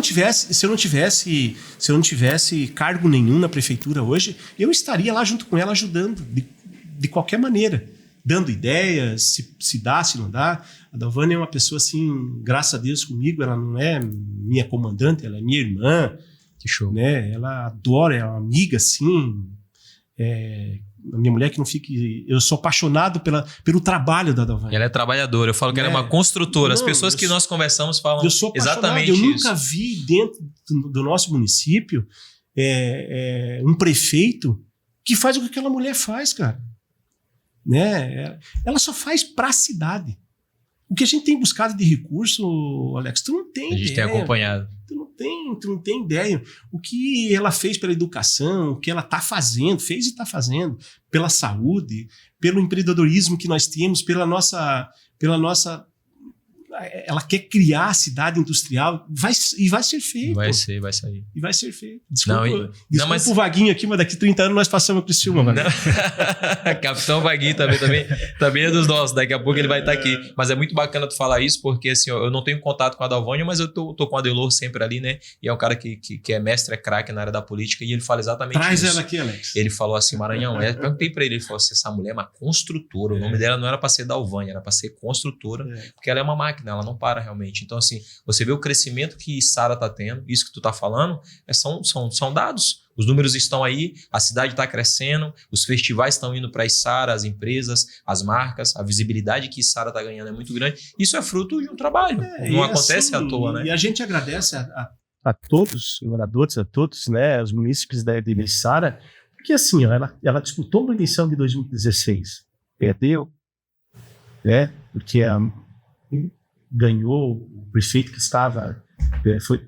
não tivesse cargo nenhum na prefeitura hoje, eu estaria lá junto com ela ajudando de qualquer maneira, dando ideias, se dá, se não dá. A Dalvânia é uma pessoa assim, graças a Deus comigo, ela não é minha comandante, ela é minha irmã. Que show. Né? Ela adora, é uma amiga assim, a minha mulher que não fique... Eu sou apaixonado pelo trabalho da Dalvânia. Ela é trabalhadora. Eu falo que ela é uma construtora. As pessoas que nós conversamos falam exatamente isso. Eu nunca vi dentro do nosso município um prefeito que faz o que aquela mulher faz, cara. Né? Ela só faz para a cidade. O que a gente tem buscado de recurso, Alex, tu não tem ideia. A gente tem acompanhado. Tu não tem ideia. O que ela fez pela educação, o que ela está fazendo, fez e está fazendo, pela saúde, pelo empreendedorismo que nós temos, pela nossa... Ela quer criar a cidade industrial vai ser feito. Vai sair. E vai ser feito. Desculpa o Vaguinho aqui, mas daqui 30 anos nós passamos com o Criciúma, mano. Capitão Vaguinho também é dos nossos. Daqui a pouco ele vai estar aqui. Mas é muito bacana tu falar isso, porque assim, eu não tenho contato com a Dalvânia, mas eu tô com a Adelor sempre ali, né? E é um cara que é mestre, é craque na área da política, e ele fala exatamente isso. Traz ela aqui, Alex. Ele falou assim, Maranhão, eu perguntei pra ele falou assim, essa mulher é uma construtora, o nome dela não era pra ser Dalvânia, era pra ser construtora, porque ela é uma máquina, ela não para realmente. Então, assim, você vê o crescimento que Sara tá tendo, isso que tu tá falando, são dados. Os números estão aí, a cidade está crescendo, os festivais estão indo para Içara, as empresas, as marcas, a visibilidade que Içara está ganhando é muito grande. Isso é fruto de um trabalho, não acontece à toa, né? E a gente agradece a todos, os moradores, a todos, né, os munícipes de Içara, porque assim, ó, ela disputou uma eleição de 2016, perdeu, né, porque ganhou o prefeito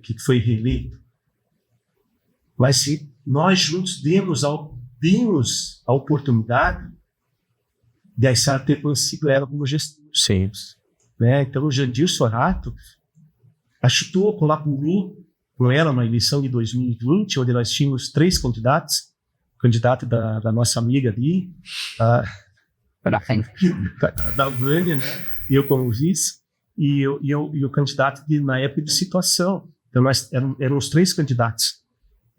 que foi reeleito. Mas se nós juntos demos a oportunidade de a Içara ter consigo ela como gestor. Sim. Né? Então o Jandir Sorato colaborou com ela na eleição de 2020, onde nós tínhamos 3 candidatos, candidato da nossa amiga ali, da Vânia, né? Eu como vice, e o candidato na época de situação. Então nós eram os 3 candidatos.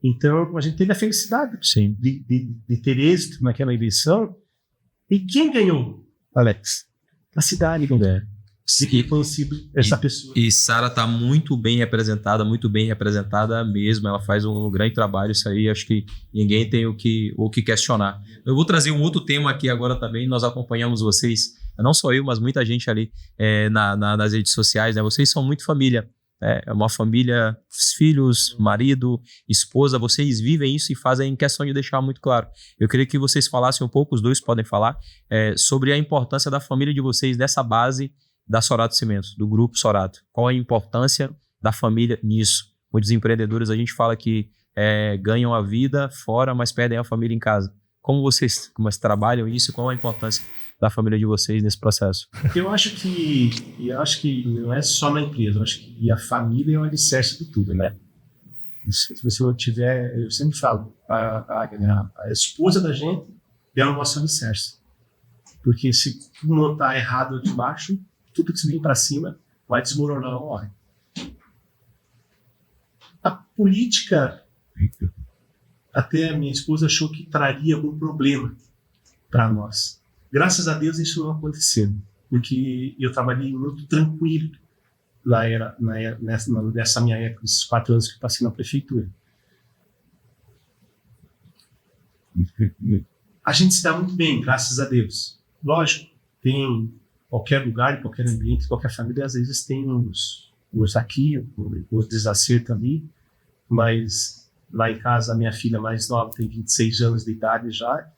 Então a gente teve a felicidade de ter êxito naquela eleição. E quem ganhou, Alex? A cidade ganhou. E foi essa pessoa. E Sara está muito bem representada mesmo. Ela faz um grande trabalho. Isso aí acho que ninguém tem o que questionar. Eu vou trazer um outro tema aqui agora também. Nós acompanhamos vocês, não só eu, mas muita gente ali nas redes sociais, né? Vocês são muito família. É uma família, filhos, marido, esposa, vocês vivem isso e fazem questão de deixar muito claro. Eu queria que vocês falassem um pouco, os dois podem falar, sobre a importância da família de vocês nessa base da Sorato Cimentos, do Grupo Sorato. Qual a importância da família nisso? Muitos empreendedores, a gente fala que ganham a vida fora, mas perdem a família em casa. Como vocês trabalham isso? Qual a importância da família de vocês nesse processo? Eu acho que não é só na empresa, eu acho que a família é o alicerce de tudo, né? Se você não tiver, eu sempre falo, a esposa da gente é o nosso alicerce. Porque se tudo não está errado de baixo, tudo que se vem para cima vai desmoronar uma hora. A política, até a minha esposa achou que traria algum problema para nós. Graças a Deus isso não aconteceu, porque eu trabalhei muito tranquilo nessa minha época, esses 4 anos que passei na prefeitura. A gente se dá muito bem, graças a Deus. Lógico, tem qualquer lugar, em qualquer ambiente, qualquer família, às vezes tem os aqui, os desacertos ali, mas lá em casa a minha filha mais nova tem 26 anos de idade já.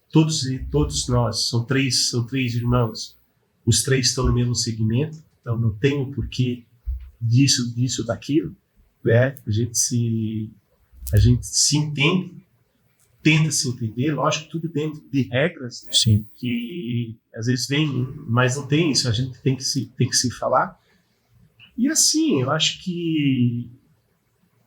Todos nós, são três irmãos, os 3 estão no mesmo segmento, então não tem o porquê disso, daquilo, né? A gente se entende, tenta se entender, lógico, tudo dentro de regras, né? Sim. Que às vezes vem, mas não tem isso, a gente tem que se falar. E assim, eu acho que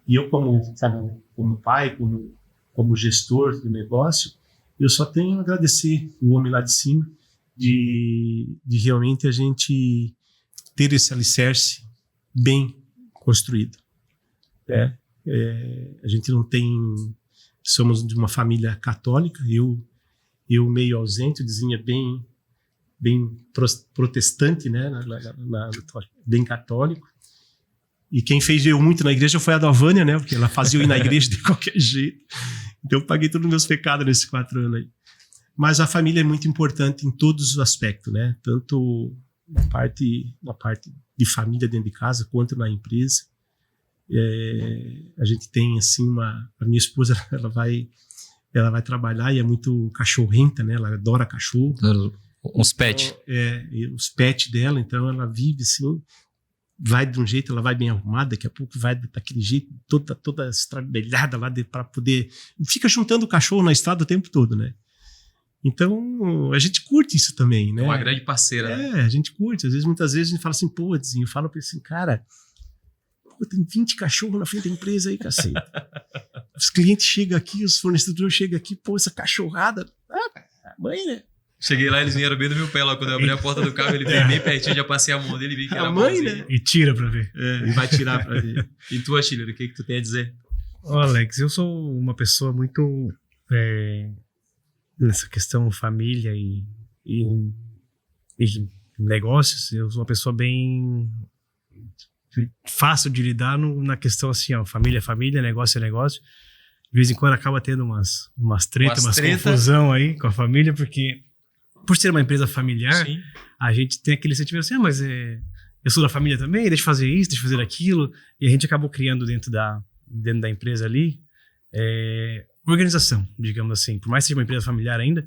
eu como pai, como gestor do negócio, eu só tenho a agradecer o homem lá de cima de realmente a gente ter esse alicerce bem construído. A gente não tem... Somos de uma família católica, eu meio ausente, dizia bem protestante, né? Bem católico. E quem fez eu muito na igreja foi a Dalvânia, né? Porque ela fazia eu ir na igreja de qualquer jeito. Então eu paguei todos os meus pecados nesses 4 anos aí. Mas a família é muito importante em todos os aspectos, né? Tanto na parte de família dentro de casa, quanto na empresa. A gente tem, assim, a minha esposa, ela vai trabalhar e é muito cachorrenta, né? Ela adora cachorro. Uns pets. Os pets dela, então ela vive assim, vai de um jeito, ela vai bem arrumada, daqui a pouco vai daquele jeito, toda estrambelhada lá para poder... Fica juntando o cachorro na estrada o tempo todo, né? Então, a gente curte isso também, né? É uma grande parceira, né? A gente curte. Muitas vezes a gente fala assim, pô, Edzinho, eu falo pra ele assim, cara, tem 20 cachorros na frente da empresa aí, cacete. Os clientes chegam aqui, os fornecedores chegam aqui, pô, essa cachorrada. Mãe, né? Cheguei lá, eles vieram bem do meu pé lá. Quando eu abri a porta do carro, ele veio bem pertinho, já passei a mão dele e vi que era a mãe, mãozinha. né? E tira pra ver. E vai tirar pra ver. E tu, Achille, o que tu tem a dizer? Alex, eu sou uma pessoa muito... nessa questão família e negócios, eu sou uma pessoa bem fácil de lidar na questão assim, ó, família é família, negócio é negócio. De vez em quando acaba tendo umas tretas, umas confusão aí com a família, porque por ser uma empresa familiar, sim, a gente tem aquele sentimento assim, mas eu sou da família também, deixa eu fazer isso, deixa eu fazer aquilo, e a gente acabou criando dentro da empresa ali organização, digamos assim. Por mais que seja uma empresa familiar ainda,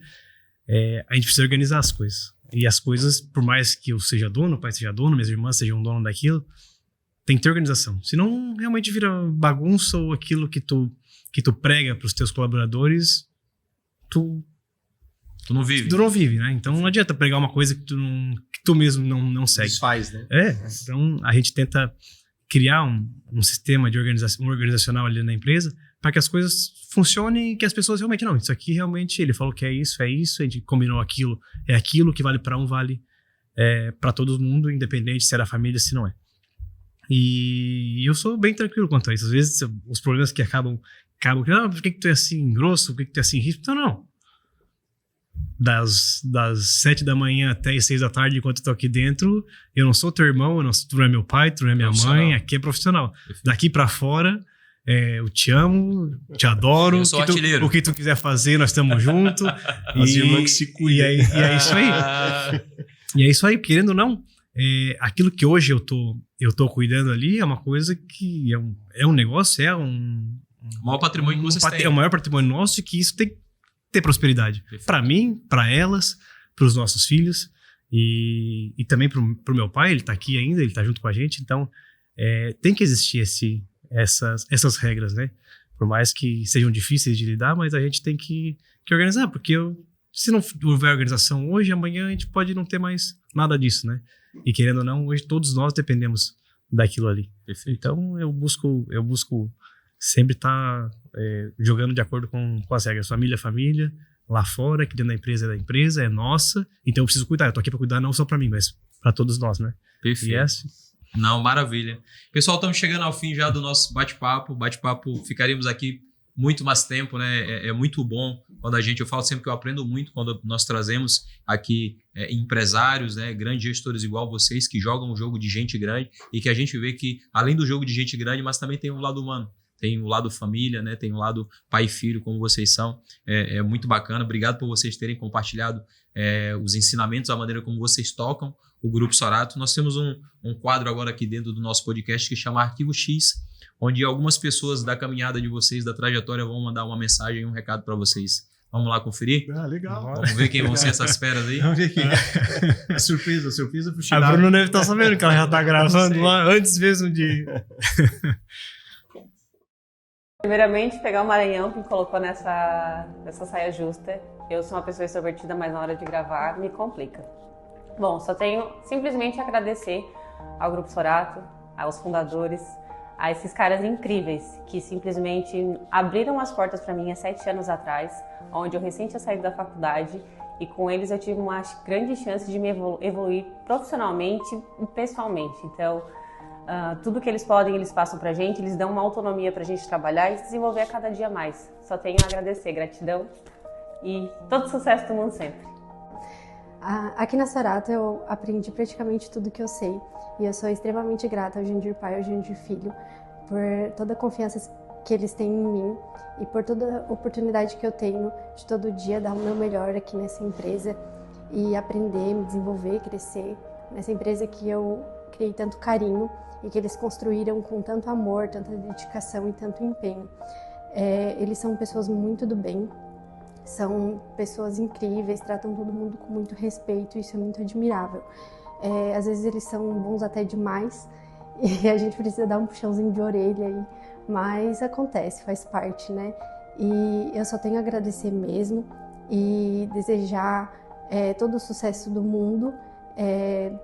a gente precisa organizar as coisas. E as coisas, por mais que eu seja dono, o pai seja dono, minhas irmãs sejam dono daquilo, tem que ter organização. Senão, realmente vira bagunça ou aquilo que tu prega para os teus colaboradores, tu não vive. Tu não vive, né? Então não adianta pregar uma coisa que tu mesmo não segue. Desfaz, né? Então a gente tenta criar um sistema de organizacional ali na empresa para que as coisas funcionem e que as pessoas realmente, não, isso aqui realmente, ele falou que é isso, a gente combinou aquilo, é aquilo que vale para um, vale para todo mundo, independente se é da família, se não é. E eu sou bem tranquilo quanto a isso. Às vezes os problemas que acabam por que tu é assim grosso, por que tu é assim ríspido? Então não. Das 7 da manhã até as 6 da tarde, enquanto eu tô aqui dentro, eu não sou teu irmão, tu não é meu pai, tu não é minha mãe, aqui é profissional. Daqui pra fora, eu te amo, te adoro. Eu sou artilheiro. O que tu quiser fazer, nós estamos juntos. As irmãs que se cuidam. E é isso aí. E é isso aí, querendo ou não, aquilo que hoje eu tô cuidando ali é uma coisa que é um negócio, o maior patrimônio que vocês têm. É o maior patrimônio nosso e que isso tem que ter prosperidade. Para mim, para elas, para os nossos filhos e também pro meu pai, ele tá aqui ainda, ele tá junto com a gente, então tem que existir essas regras, né? Por mais que sejam difíceis de lidar, mas a gente tem que organizar, porque se não houver organização hoje, amanhã a gente pode não ter mais nada disso, né? E querendo ou não, hoje todos nós dependemos daquilo ali. Perfeito. Então eu busco sempre estar jogando de acordo com as regras. Família é família, lá fora, aqui dentro da empresa, é nossa, então eu preciso cuidar. Eu tô aqui para cuidar não só para mim, mas para todos nós, né? Perfeito. Yes. Não, maravilha. Pessoal, estamos chegando ao fim já do nosso bate-papo. Ficaríamos aqui muito mais tempo, né? É muito bom quando eu falo sempre que eu aprendo muito quando nós trazemos aqui empresários, né? Grandes gestores igual vocês, que jogam um jogo de gente grande e que a gente vê que, além do jogo de gente grande, mas também tem um lado humano. Tem o lado família, né? Tem o lado pai e filho, como vocês são. É muito bacana. Obrigado por vocês terem compartilhado os ensinamentos, a maneira como vocês tocam o Grupo Sorato. Nós temos um quadro agora aqui dentro do nosso podcast que chama Arquivo X, onde algumas pessoas da caminhada de vocês, da trajetória, vão mandar uma mensagem e um recado para vocês. Vamos lá conferir? Legal. Vamos ver quem vão ser essas feras aí. Vamos ver aqui. Surpresa pro Chirado. A Bruna deve estar sabendo que ela já está gravando lá antes mesmo de... Primeiramente, pegar o Maranhão que me colocou nessa saia justa. Eu sou uma pessoa extrovertida, mas na hora de gravar me complica. Bom, só tenho simplesmente a agradecer ao Grupo Sorato, aos fundadores, a esses caras incríveis que simplesmente abriram as portas para mim há 7 anos atrás, onde eu recém tinha saído da faculdade, e com eles eu tive uma grande chance de me evoluir profissionalmente e pessoalmente. Então, tudo que eles podem, eles passam pra gente, eles dão uma autonomia pra gente trabalhar e se desenvolver a cada dia mais. Só tenho a agradecer, gratidão e todo sucesso do mundo sempre. Aqui na Sorato eu aprendi praticamente tudo que eu sei e eu sou extremamente grata ao Jandir pai e ao Jandir filho por toda a confiança que eles têm em mim e por toda a oportunidade que eu tenho de todo dia dar o meu melhor aqui nessa empresa e aprender, me desenvolver, crescer nessa empresa que eu criei tanto carinho e que eles construíram com tanto amor, tanta dedicação e tanto empenho. Eles são pessoas muito do bem, são pessoas incríveis, tratam todo mundo com muito respeito, isso é muito admirável. Às vezes eles são bons até demais e a gente precisa dar um puxãozinho de orelha aí, mas acontece, faz parte, né? E eu só tenho a agradecer mesmo e desejar todo o sucesso do mundo,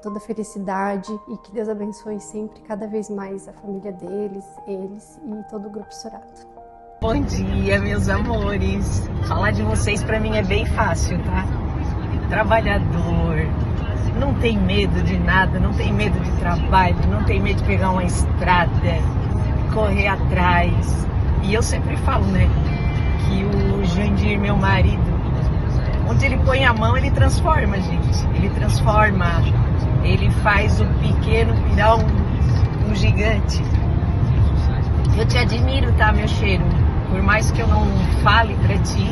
toda a felicidade e que Deus abençoe sempre, cada vez mais a família deles, eles e todo o Grupo Sorato. Bom dia, meus amores. Falar de vocês pra mim é bem fácil, tá? Trabalhador, não tem medo de nada, não tem medo de trabalho, não tem medo de pegar uma estrada, correr atrás. E eu sempre falo, né, que o Jandir, meu marido, onde ele põe a mão, ele transforma, gente. Ele transforma, ele faz o pequeno virar um gigante. Eu te admiro, tá, meu cheiro? Por mais que eu não fale pra ti,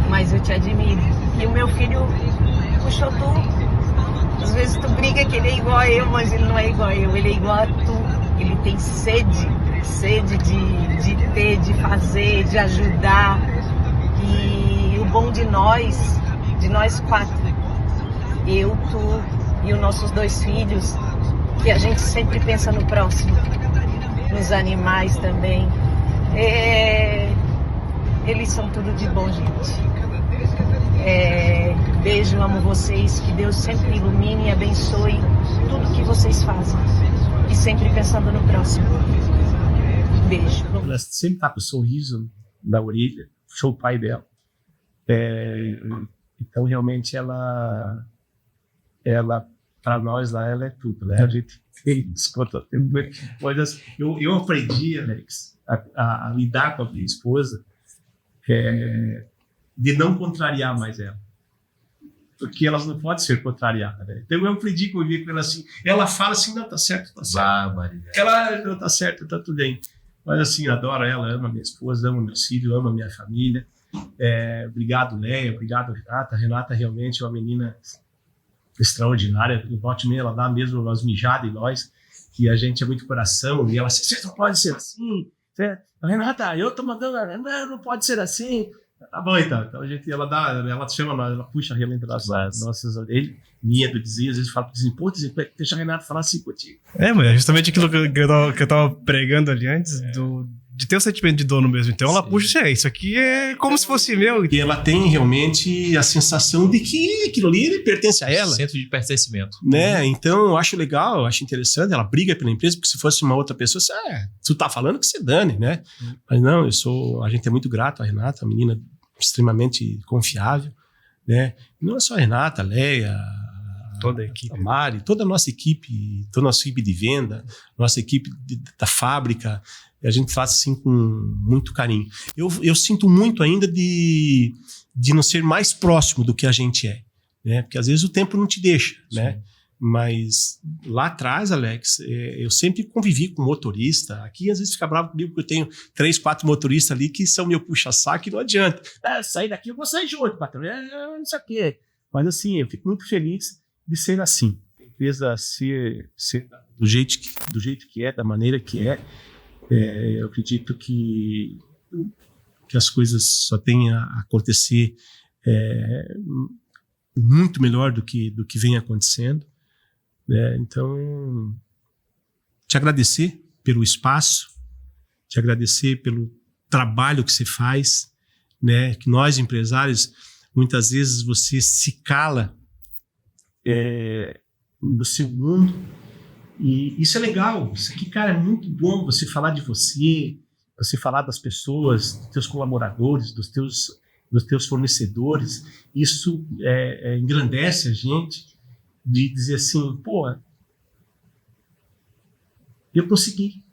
mas eu te admiro. E o meu filho puxou tu. Às vezes tu briga que ele é igual a eu, mas ele não é igual a eu. Ele é igual a tu. Ele tem sede de ter, de fazer, de ajudar. E o bom de nós 4, eu, tu e os nossos 2 filhos, que a gente sempre pensa no próximo, nos animais também. Eles são tudo de bom, gente. Beijo, amo vocês, que Deus sempre ilumine e abençoe tudo que vocês fazem. E sempre pensando no próximo. Beijo. Ela sempre tá com o sorriso na orelha, show o pai dela. Então, realmente, ela para nós lá, ela é tudo, né? A gente tem desconto. Mas eu aprendi, Alex, a lidar com a minha esposa, de não contrariar mais ela. Porque elas não podem ser contrariadas, né? Então eu aprendi com ela assim, ela fala assim, não, tá certo, tá certo. Ela não tá certo, tá tudo bem. Mas assim, adoro ela, amo a minha esposa, amo meus filhos, amo a minha família. Obrigado, Leia, obrigado, Renata. Renata realmente é uma menina extraordinária. No volte meia ela dá mesmo umas mijadas em nós, que a gente é muito coração, e ela assim, você não pode ser assim. Renata, eu tô mandando, não pode ser assim. Tá bom, então ela chama nós, ela puxa realmente nossas orelhas. Minha do Dizia, às vezes fala pro Dizia, pô, Dizia, deixa a Renata falar assim contigo. Mas é justamente aquilo que eu tava pregando ali antes, de ter o sentimento de dono mesmo. Então ela puxa, isso aqui é como se fosse meu. E ela tem realmente a sensação de que aquilo ali pertence a ela. Centro de pertencimento. Né? Então eu acho legal, eu acho interessante. Ela briga pela empresa, porque se fosse uma outra pessoa, tu tá falando que você dane, né? Mas não, a gente é muito grato a Renata, uma menina extremamente confiável, né? Não é só a Renata, a Leia, toda a equipe, a Mari, toda a nossa equipe de venda, nossa equipe da fábrica. A gente faz assim com muito carinho. Eu sinto muito ainda de não ser mais próximo do que a gente é, né? Porque às vezes o tempo não te deixa, né? Mas lá atrás, Alex, eu sempre convivi com motorista. Aqui às vezes fica bravo comigo porque eu tenho 3, 4 motoristas ali que são meu puxa-saco e não adianta. Sair daqui eu vou sair junto, patrão. Não sei o quê. Mas assim, eu fico muito feliz de ser assim. A empresa ser do jeito que é, da maneira que é. Eu acredito que as coisas só têm a acontecer muito melhor do que vem acontecendo. Então, te agradecer pelo espaço, te agradecer pelo trabalho que você faz, né? Que nós, empresários, muitas vezes você se cala no seu mundo. E isso é legal, isso aqui, cara, é muito bom você falar de você falar das pessoas, dos teus colaboradores, dos teus fornecedores. Isso engrandece a gente de dizer assim, pô, eu consegui,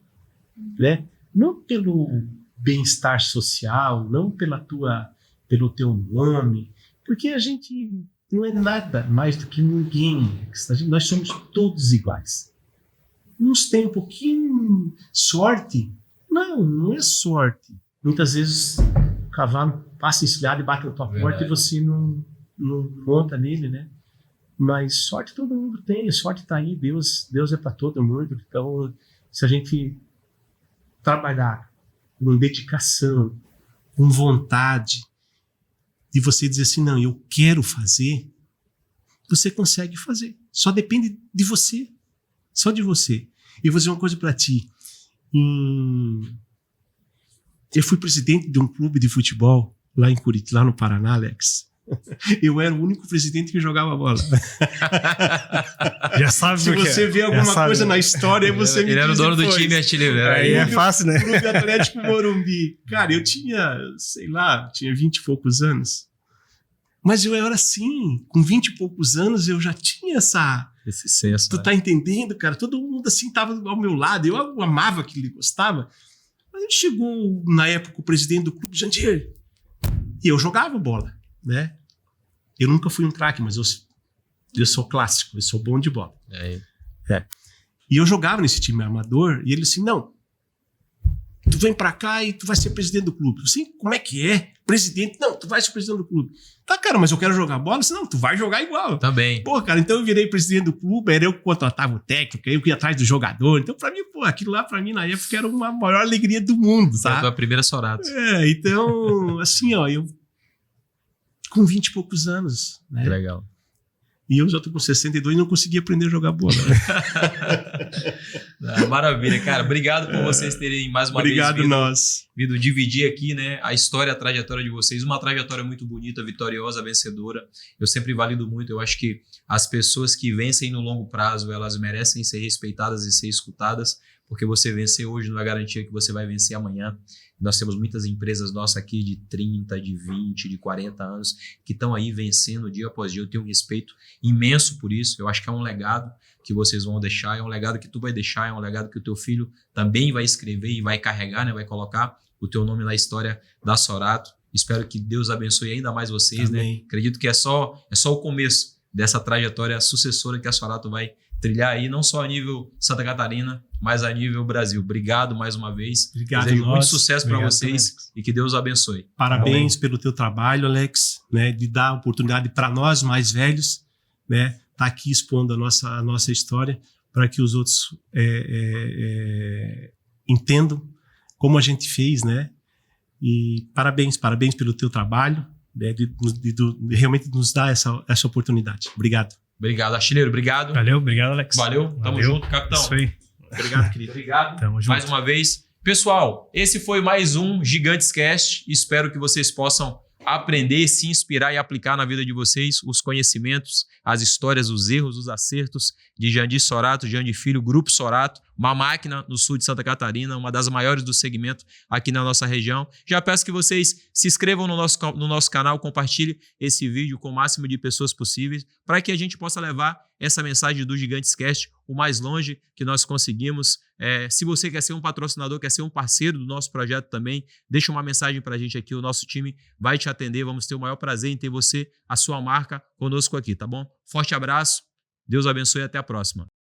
né? Não pelo bem-estar social, não pelo teu nome, porque a gente não é nada mais do que ninguém, nós somos todos iguais. Uns têm um pouquinho sorte, Não é sorte. Muitas vezes o cavalo passa encilhado e bate na tua porta e você não monta nele, né? Mas sorte todo mundo tem, sorte está aí, Deus é para todo mundo. Então, se a gente trabalhar com dedicação, com vontade, de você dizer assim, não, eu quero fazer, você consegue fazer. Só depende de você. Só de você. E vou dizer uma coisa para ti. Eu fui presidente de um clube de futebol lá em Curitiba, lá no Paraná, Alex. Eu era o único presidente que jogava bola. Já sabe se você vê alguma coisa na história, você me diz. Ele era o dono do time artilheiro. Aí é fácil, né? Clube Atlético Morumbi. Cara, eu tinha, sei lá, tinha 20 e poucos anos. Mas eu era assim, com 20 e poucos anos, eu já tinha esse senso. Tu tá entendendo, cara? Todo mundo assim tava ao meu lado. Eu amava aquilo, ele gostava. Mas chegou, na época, o presidente do clube, Jandir. E eu jogava bola, né? Eu nunca fui um craque, mas eu sou clássico, eu sou bom de bola. E eu jogava nesse time amador, e ele assim, não, tu vem pra cá e tu vai ser presidente do clube. Eu assim, como é que é? Presidente? Não, tu vai ser presidente do clube. Tá, cara, mas eu quero jogar bola? Eu disse, não, tu vai jogar igual. Também. Pô, cara, então eu virei presidente do clube, era eu que contratava o técnico, eu que ia atrás do jogador. Então, pra mim, pô, aquilo lá pra mim na época era uma maior alegria do mundo, Foi a sabe? tua primeira Sorato. Então, assim, ó, eu com 20 e poucos anos, né? Que legal. E eu já tô com 62 e não consegui aprender a jogar bola. Maravilha, cara. Obrigado por vocês terem mais uma vez vindo dividir aqui, né, a história, a trajetória de vocês. Uma trajetória muito bonita, vitoriosa, vencedora. Eu sempre valido muito. Eu acho que as pessoas que vencem no longo prazo, elas merecem ser respeitadas e ser escutadas, porque você vencer hoje não é garantia que você vai vencer amanhã. Nós temos muitas empresas nossas aqui de 30, de 20, de 40 anos que estão aí vencendo dia após dia. Eu tenho um respeito imenso por isso. Eu acho que é um legado que vocês vão deixar, é um legado que tu vai deixar, é um legado que o teu filho também vai escrever e vai carregar, né? Vai colocar o teu nome na história da Sorato. Espero que Deus abençoe ainda mais vocês, Amém. né? Acredito que é só o começo dessa trajetória sucessora que a Sorato vai trilhar aí, não só a nível Santa Catarina, mas a nível Brasil. Obrigado mais uma vez. Obrigado, Desejo nós. muito sucesso para Obrigado vocês também. e que Deus abençoe. Parabéns pelo teu trabalho, Alex, né, de dar oportunidade para nós mais velhos, né, tá aqui expondo a nossa história para que os outros entendam como a gente fez, né? E parabéns pelo teu trabalho, né, de realmente nos dar essa oportunidade. Obrigado. Obrigado, artilheiro. Obrigado. Valeu, obrigado, Alex. Valeu. Tamo junto, capitão. Isso aí. Obrigado, querido. Obrigado. Tamo junto. Mais uma vez. Pessoal, esse foi mais um Gigantes Cast. Espero que vocês possam aprender, se inspirar e aplicar na vida de vocês os conhecimentos, as histórias, os erros, os acertos de Jandir Sorato, Jandir Filho, Grupo Sorato, uma máquina no sul de Santa Catarina, uma das maiores do segmento aqui na nossa região. Já peço que vocês se inscrevam no nosso canal, compartilhem esse vídeo com o máximo de pessoas possíveis, para que a gente possa levar essa mensagem do Gigantes Cast o mais longe que nós conseguimos. Se você quer ser um patrocinador, quer ser um parceiro do nosso projeto também, deixa uma mensagem para a gente aqui, o nosso time vai te atender, vamos ter o maior prazer em ter você, a sua marca, conosco aqui, tá bom? Forte abraço, Deus abençoe e até a próxima.